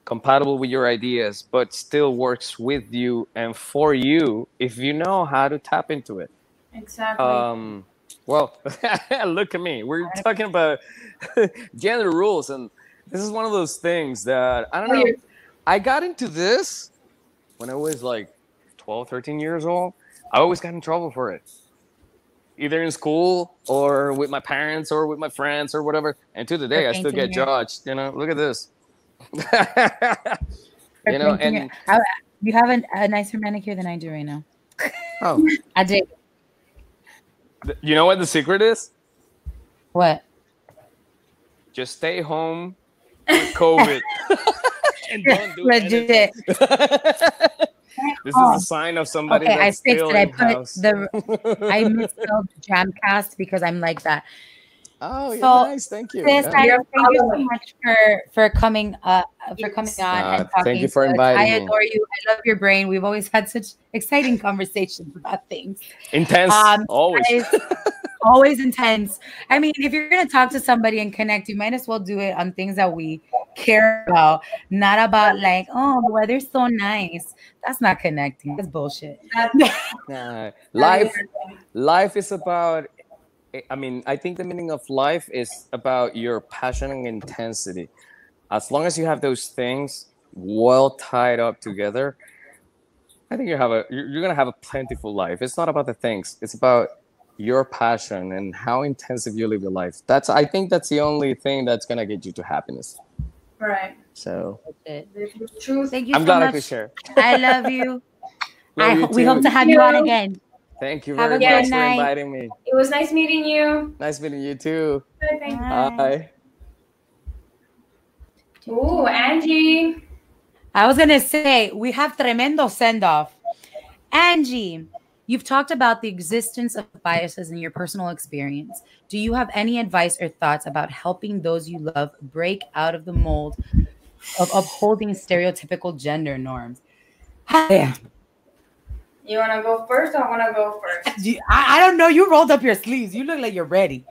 compatible with your ideas, but still works with you and for you if you know how to tap into it. Exactly. Um, well, look at me. We're talking about gender rules, and this is one of those things that I don't Oh, know. you're I got into this when I was like 12, 13 years old. I always got in trouble for it, either in school or with my parents or with my friends or whatever. And to the For day, I still painting get your, judged. Look at this. for painting your. And You have a nicer manicure than I do right now. oh, I did. you know what the secret is? What? Just stay home with COVID and don't do anything. Legit. This is a Oh, sign of somebody okay. I that's fixed still it. I in put house. the. I misspelled Jamcast because I'm like that. Oh, yeah, So, nice. Thank you. sis, Yeah. I you're thank you so following. much for coming for coming Yes. on and Thank you talking for to us. I inviting me. adore you. I love your brain. We've always had such exciting conversations about things. Intense, always. Guys, always intense. I mean, if you're gonna talk to somebody and connect, you might as well do it on things that we care about, not about like, oh, the weather's so nice. That's not connecting. That's bullshit. That, that is Life, life is about. I mean, I think the meaning of life is about your passion and intensity. As long as you have those things well tied up together, I think you're gonna have a plentiful life. It's not about the things. It's about your passion and how intensive you live your life. I think that's the only thing that's gonna get you to happiness. right. So That's This is truth. Thank you I'm so glad I could much. share. I love you. Love you We hope too. to have you on You. again. Thank you Have very a good much Yes. for night. inviting me. It was nice meeting you. Nice meeting you too. Bye, thank Bye. Bye. you. Ooh, Angie. I was gonna say we have tremendo send off. Angie, you've talked about the existence of biases in your personal experience. Do you have any advice or thoughts about helping those you love break out of the mold of upholding stereotypical gender norms? Yeah. You wanna go first? Or I wanna go first. I don't know. You rolled up your sleeves. You look like you're ready.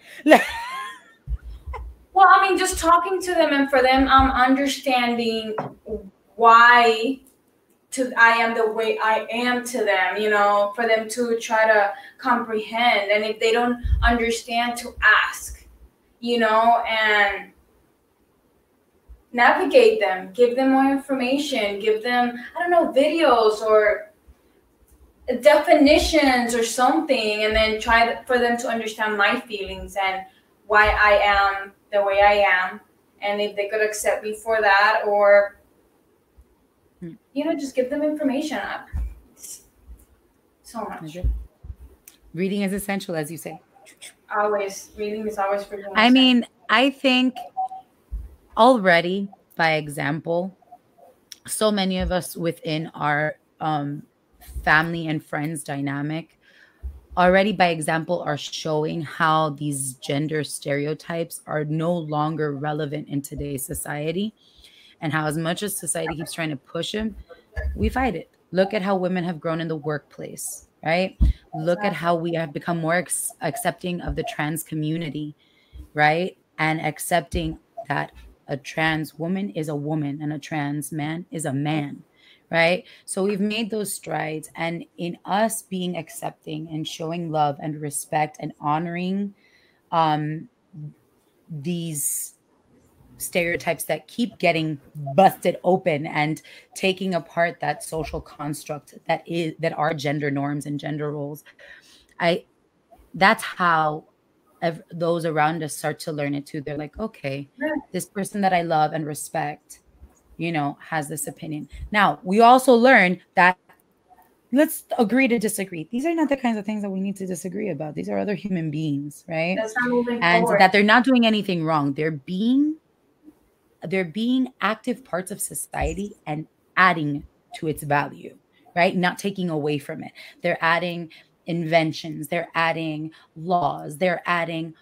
Well, I mean, just talking to them and for them, understanding why I am the way I am to them, for them to try to comprehend. And if they don't understand, to ask, and navigate them, give them more information, give them, I don't know, videos or definitions or something, and then try for them to understand my feelings and why I am the way I am, and if they could accept me for that, or just give them information. So much. Reading is essential, as you say. Always reading is always freaking. I mean, I think already by example, so many of us within our family and friends dynamic already by example are showing how these gender stereotypes are no longer relevant in today's society, and how as much as society keeps trying to push them, we fight it. Look at how women have grown in the workplace, right? Look at how we have become more accepting of the trans community, right? And accepting that a trans woman is a woman and a trans man is a man, right? So we've made those strides, and in us being accepting and showing love and respect and honoring these stereotypes that keep getting busted open and taking apart that social construct that are gender norms and gender roles, I that's how those around us start to learn it too. They're like, okay, this person that I love and respect, has this opinion. Now, we also learn that let's agree to disagree. These are not the kinds of things that we need to disagree about. These are other human beings, right? That's not moving And forward. that they're not doing anything wrong. They're being active parts of society and adding to its value, right? Not taking away from it. They're adding inventions, they're adding laws, they're adding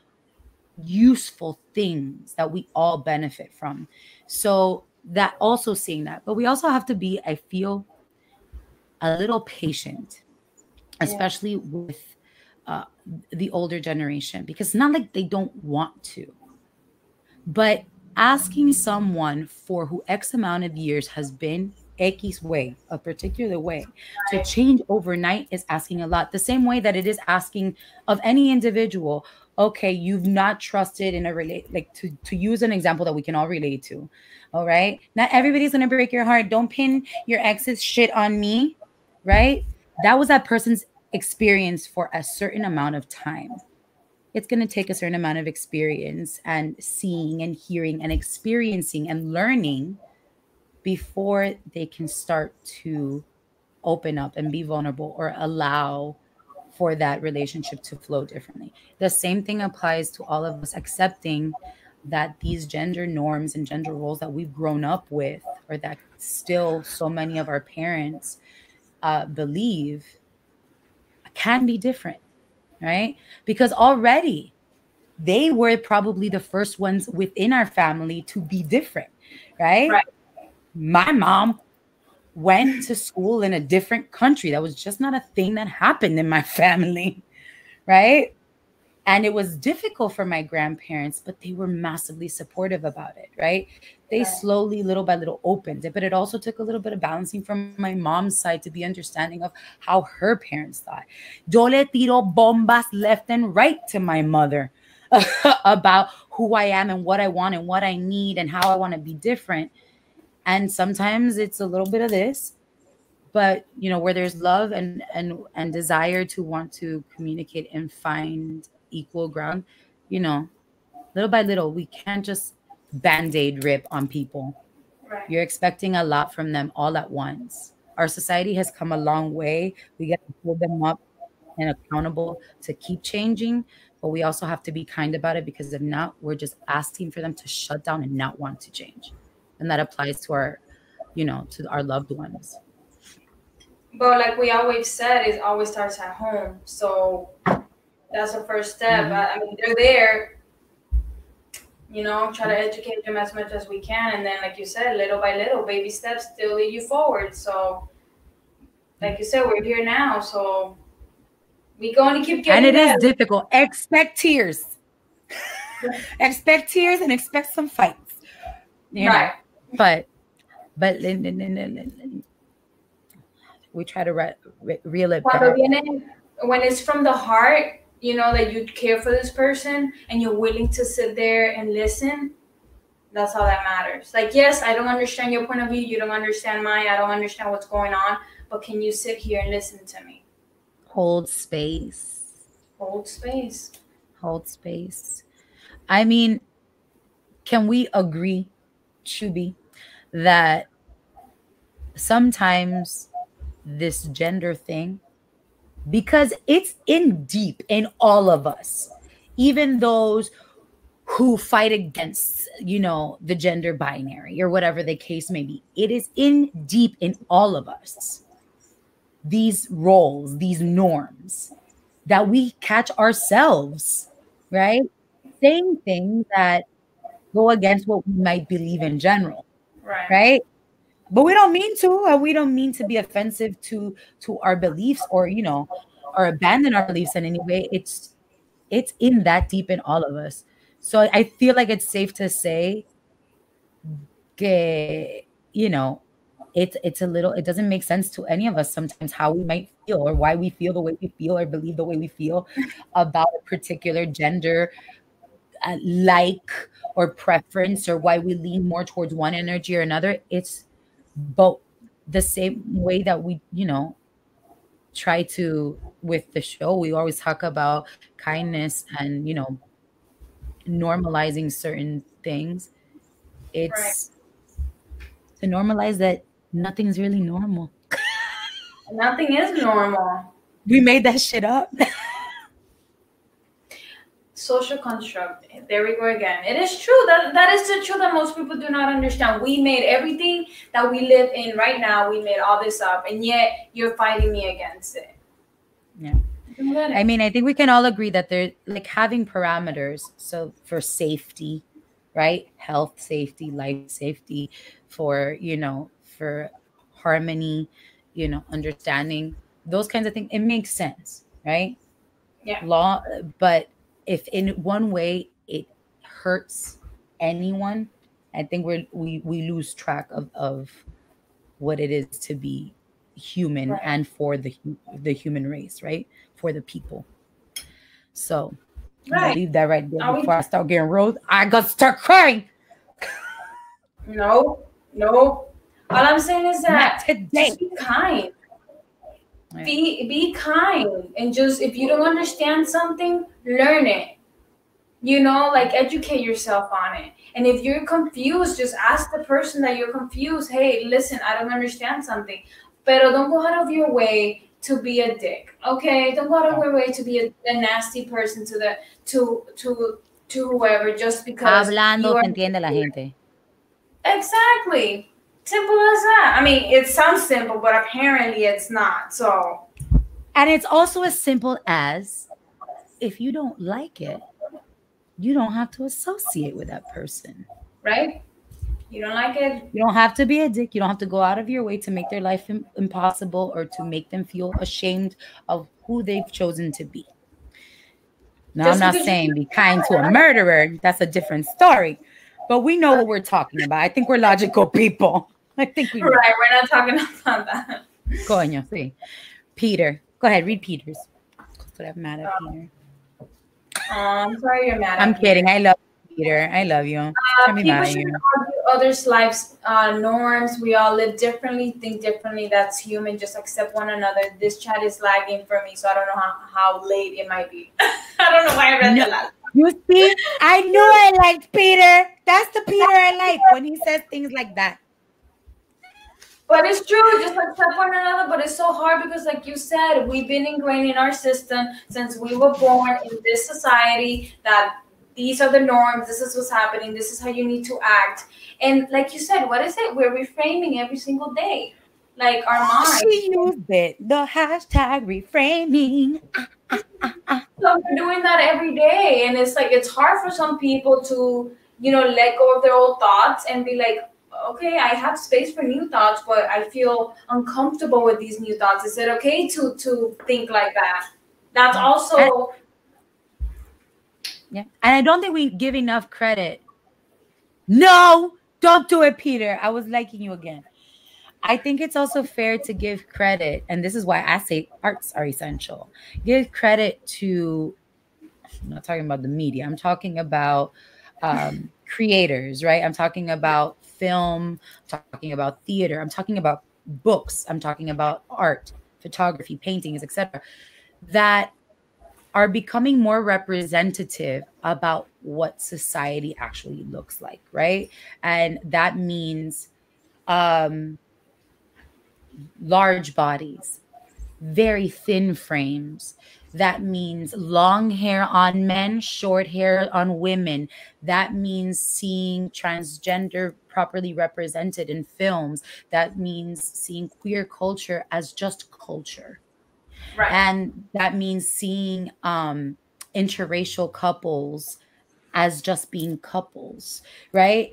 useful things that we all benefit from. So that also seeing that, but we also have to be, I feel, a little patient, especially with the older generation, because it's not like they don't want to. But asking someone for who X amount of years has been X way, a particular way, to Right. change overnight is asking a lot. The same way that it is asking of any individual, okay, you've not trusted in a relate, like to use an example that we can all relate to. All right. Not everybody's gonna break your heart. Don't pin your ex's shit on me. Right. That was that person's experience for a certain amount of time. It's going to take a certain amount of experience and seeing and hearing and experiencing and learning before they can start to open up and be vulnerable or allow for that relationship to flow differently. The same thing applies to all of us accepting that these gender norms and gender roles that we've grown up with, or that still so many of our parents believe, can be different, right? Because already they were probably the first ones within our family to be different, right? Right. My mom went to school in a different country. That was just not a thing that happened in my family, right? And it was difficult for my grandparents, but they were massively supportive about it, right? They Right. slowly, little by little, opened it. But it also took a little bit of balancing from my mom's side to be understanding of how her parents thought. Yo le tiro bombas left and right to my mother about who I am and what I want and what I need and how I want to be different. And sometimes it's a little bit of this, but where there's love and desire to want to communicate and find equal ground, you know little by little, we can't just band-aid rip on people. Right. You're expecting a lot from them all at once. Our society has come a long way. We got to hold them up and accountable to keep changing, but we also have to be kind about it, because if not, we're just asking for them to shut down and not want to change. And that applies to our loved ones. But like we always said, it always starts at home. So that's the first step. Mhm. I mean, they're there, try to educate them as much as we can. And then, like you said, little by little, baby steps still lead you forward. So, like you said, we're here now. So we're going to keep And getting it is there. difficult. Expect tears. Expect tears and expect some fights. You know. Right. But we try to reel it Cuando back. viene, when it's from the heart, that you care for this person and you're willing to sit there and listen, that's all that matters. Like, yes, I don't understand your point of view. You don't understand mine. I don't understand what's going on. But can you sit here and listen to me? Hold space. Hold space. Hold space. I mean, can we agree, Shubi, that sometimes this gender thing, because it's in deep in all of us, even those who fight against, the gender binary or whatever the case may be, it is in deep in all of us. These roles, these norms that we catch ourselves, right? Saying things that go against what we might believe in general, Right. right? But we don't mean to, and we don't mean to be offensive to our beliefs, or abandon our beliefs in any way. It's in that deep in all of us. So I feel like it's safe to say, que, it's a little, it doesn't make sense to any of us sometimes how we might feel, or why we feel the way we feel, or believe the way we feel about a particular gender, like, or preference, or why we lean more towards one energy or another. It's both. The same way that we, try to, with the show, we always talk about kindness and, normalizing certain things. Right. It's to normalize that nothing's really normal. Nothing is normal. We made that shit up. Social construct. There we go again. It is true. That is the truth that most people do not understand. We made everything that we live in right now. We made all this up, and yet you're fighting me against it. Yeah. I mean, I think we can all agree that they're like having parameters. So for safety, right? Health safety, life safety, for harmony, understanding, those kinds of things. It makes sense, right? Yeah. Law, but if in one way it hurts anyone, I think we lose track of what it is to be human Right. and for the human race, right? For the people. So I'm gonna Right. leave that right there Are we? before I start getting rose. I gotta start crying. No, no. All I'm saying is Not that today. just be kind. Yeah. Be kind, and just if you don't understand something, learn it. You know, like educate yourself on it. And if you're confused, just ask the person that you're confused. Hey, listen, I don't understand something. Pero don't go out of your way to be a dick. Okay, don't go out of your way to be a nasty person to the to whoever just because you Hablando are. se entiende la gente. Exactly. Simple as that. I mean, it sounds simple, but apparently it's not. So, And it's also as simple as if you don't like it, you don't have to associate with that person. right? You don't like it? You don't have to be a dick. You don't have to go out of your way to make their life impossible or to make them feel ashamed of who they've chosen to be. Now, I'm Just not because you saying feel be kind to a bad. murderer. That's a different story. But we know what we're talking about. I think we're logical people. I think we know. Right, we're not talking about that. Coño, sí. Peter. Go ahead, read Peter's. But I'm mad at Peter. I'm sorry you're mad I'm at kidding. Peter. I love you, Peter. I love you. Can't be mad People at shouldn't you. argue others' lives norms. We all live differently, think differently. That's human. Just accept one another. This chat is lagging for me, so I don't know how late it might be. I don't know why I read No, the last. you see, I knew I liked Peter. That's the Peter I like when he says things like that. But it's true, just accept one another. But it's so hard because, like you said, we've been ingrained in our system since we were born in this society that these are the norms, this is what's happening, this is how you need to act. And like you said, what is it? We're reframing every single day. Like our mind. She used it. The hashtag reframing. So we're doing that every day. And it's like it's hard for some people to, let go of their old thoughts and be like, okay, I have space for new thoughts, but I feel uncomfortable with these new thoughts. Is it okay to think like that? That's And, also yeah. And I don't think we give enough credit. No, don't do it, Peter. I was liking you again. I think it's also fair to give credit, and this is why I say arts are essential. Give credit to, I'm not talking about the media, I'm talking about creators, right? I'm talking about film, I'm talking about theater, I'm talking about books, I'm talking about art, photography, paintings, etc., that are becoming more representative about what society actually looks like, right? And that means um large bodies, very thin frames. That means long hair on men, short hair on women. That means seeing transgender properly represented in films. That means seeing queer culture as just culture. right. And that means seeing interracial couples as just being couples, right?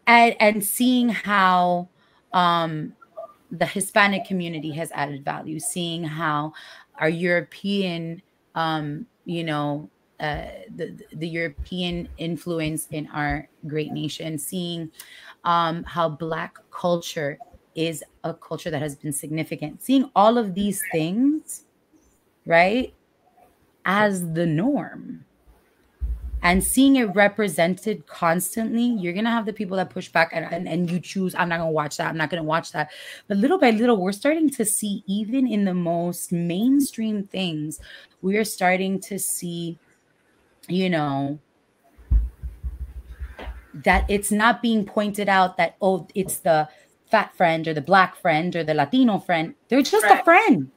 And seeing how the Hispanic community has added value, seeing how our European, the European influence in our great nation, seeing how Black culture is a culture that has been significant, seeing all of these things, right, as the norm and seeing it represented constantly. You're gonna have the people that push back and you choose, I'm not gonna watch that, I'm not gonna watch that. But little by little, we're starting to see, even in the most mainstream things, we are starting to see, that it's not being pointed out that, oh, it's the fat friend or the Black friend or the Latino friend. They're just a Right. friend.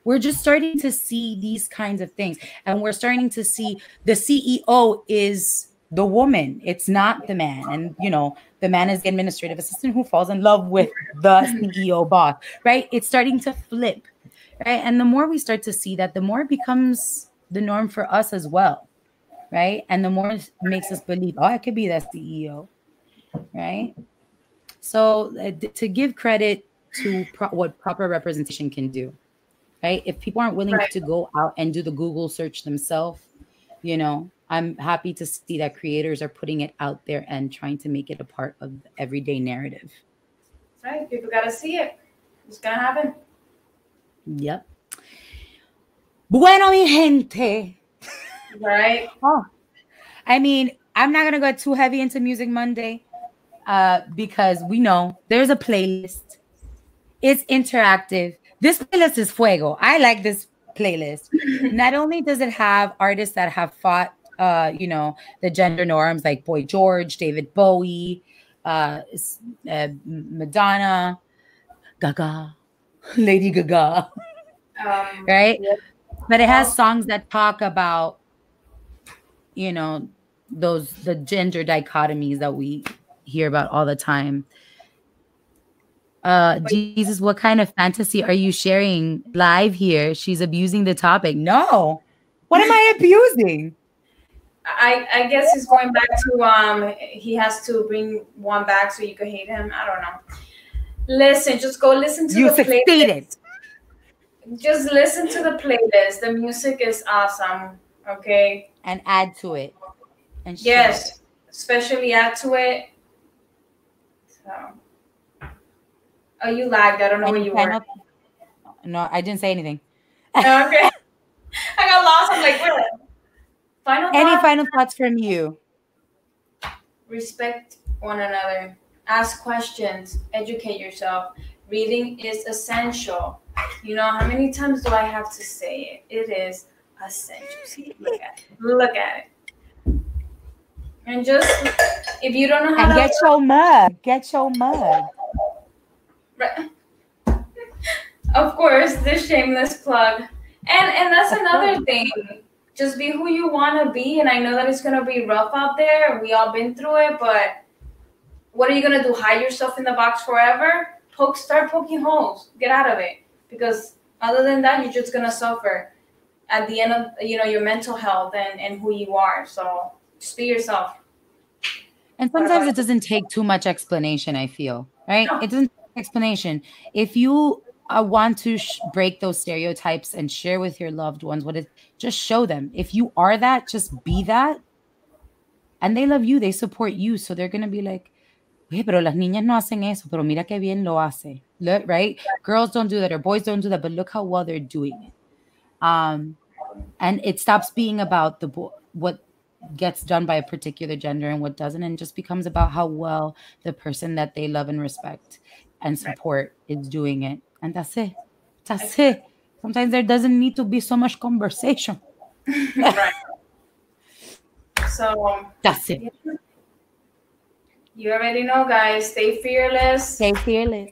We're just starting to see these kinds of things. And we're starting to see the CEO is the woman. It's not the man. And, the man is the administrative assistant who falls in love with the CEO boss, right? It's starting to flip, right? And the more we start to see that, the more it becomes the norm for us as well, right? And the more it makes us believe, oh, I could be that CEO, right? So to give credit to what proper representation can do. Right? If people aren't willing Right. to go out and do the Google search themselves, I'm happy to see that creators are putting it out there and trying to make it a part of the everyday narrative. Right? People gotta see it. It's gonna happen. Yep. Bueno, mi gente. Right? Oh, I mean, I'm not gonna go too heavy into Music Monday, because we know there's a playlist. It's interactive. This playlist is fuego. I like this playlist. Not only does it have artists that have fought, the gender norms like Boy George, David Bowie, Madonna, Gaga, Lady Gaga, right? Yep. But it has songs that talk about, you know, the gender dichotomies that we hear about all the time. Jesus, what kind of fantasy are you sharing live here? She's abusing the topic. No. What am I abusing? I guess he's going back to he has to bring one back so you can hate him. I don't know. Listen, just go listen to You the succeeded. playlist. Just listen to the playlist. The music is awesome. Okay. And add to it. And share it. Yes. Especially add to it. So oh, you lagged. I don't know where you were. No, I didn't say anything. Okay. I got lost. I'm like, where? Any final thoughts from you? Respect one another. Ask questions. Educate yourself. Reading is essential. You know, how many times do I have to say it? It is essential. See, look at it. Look at it. And just, if you don't know how and to... get your mug. Get your mug. Right. Of course, this shameless plug. And that's another thing. Just be who you want to be. And I know that it's going to be rough out there. We all been through it. But what are you going to do? Hide yourself in the box forever? Start poking holes. Get out of it. Because other than that, you're just going to suffer at the end of, your mental health and who you are. So just be yourself. And sometimes it doesn't take too much explanation, I feel. Right? No. It doesn't take explanation. If you want to break those stereotypes and share with your loved ones what it, just show them. If you are that, just be that. And they love you. They support you. So they're going to be like, oye, pero las niñas no hacen eso, pero mira qué bien lo hace. Look, right? Girls don't do that or boys don't do that, but look how well they're doing it. And it stops being about what gets done by a particular gender and what doesn't, and just becomes about how well the person that they love and respect and support is doing it. And that's it. That's it. Sometimes there doesn't need to be so much conversation. Right. So that's it. You already know, guys. Stay fearless. Stay fearless.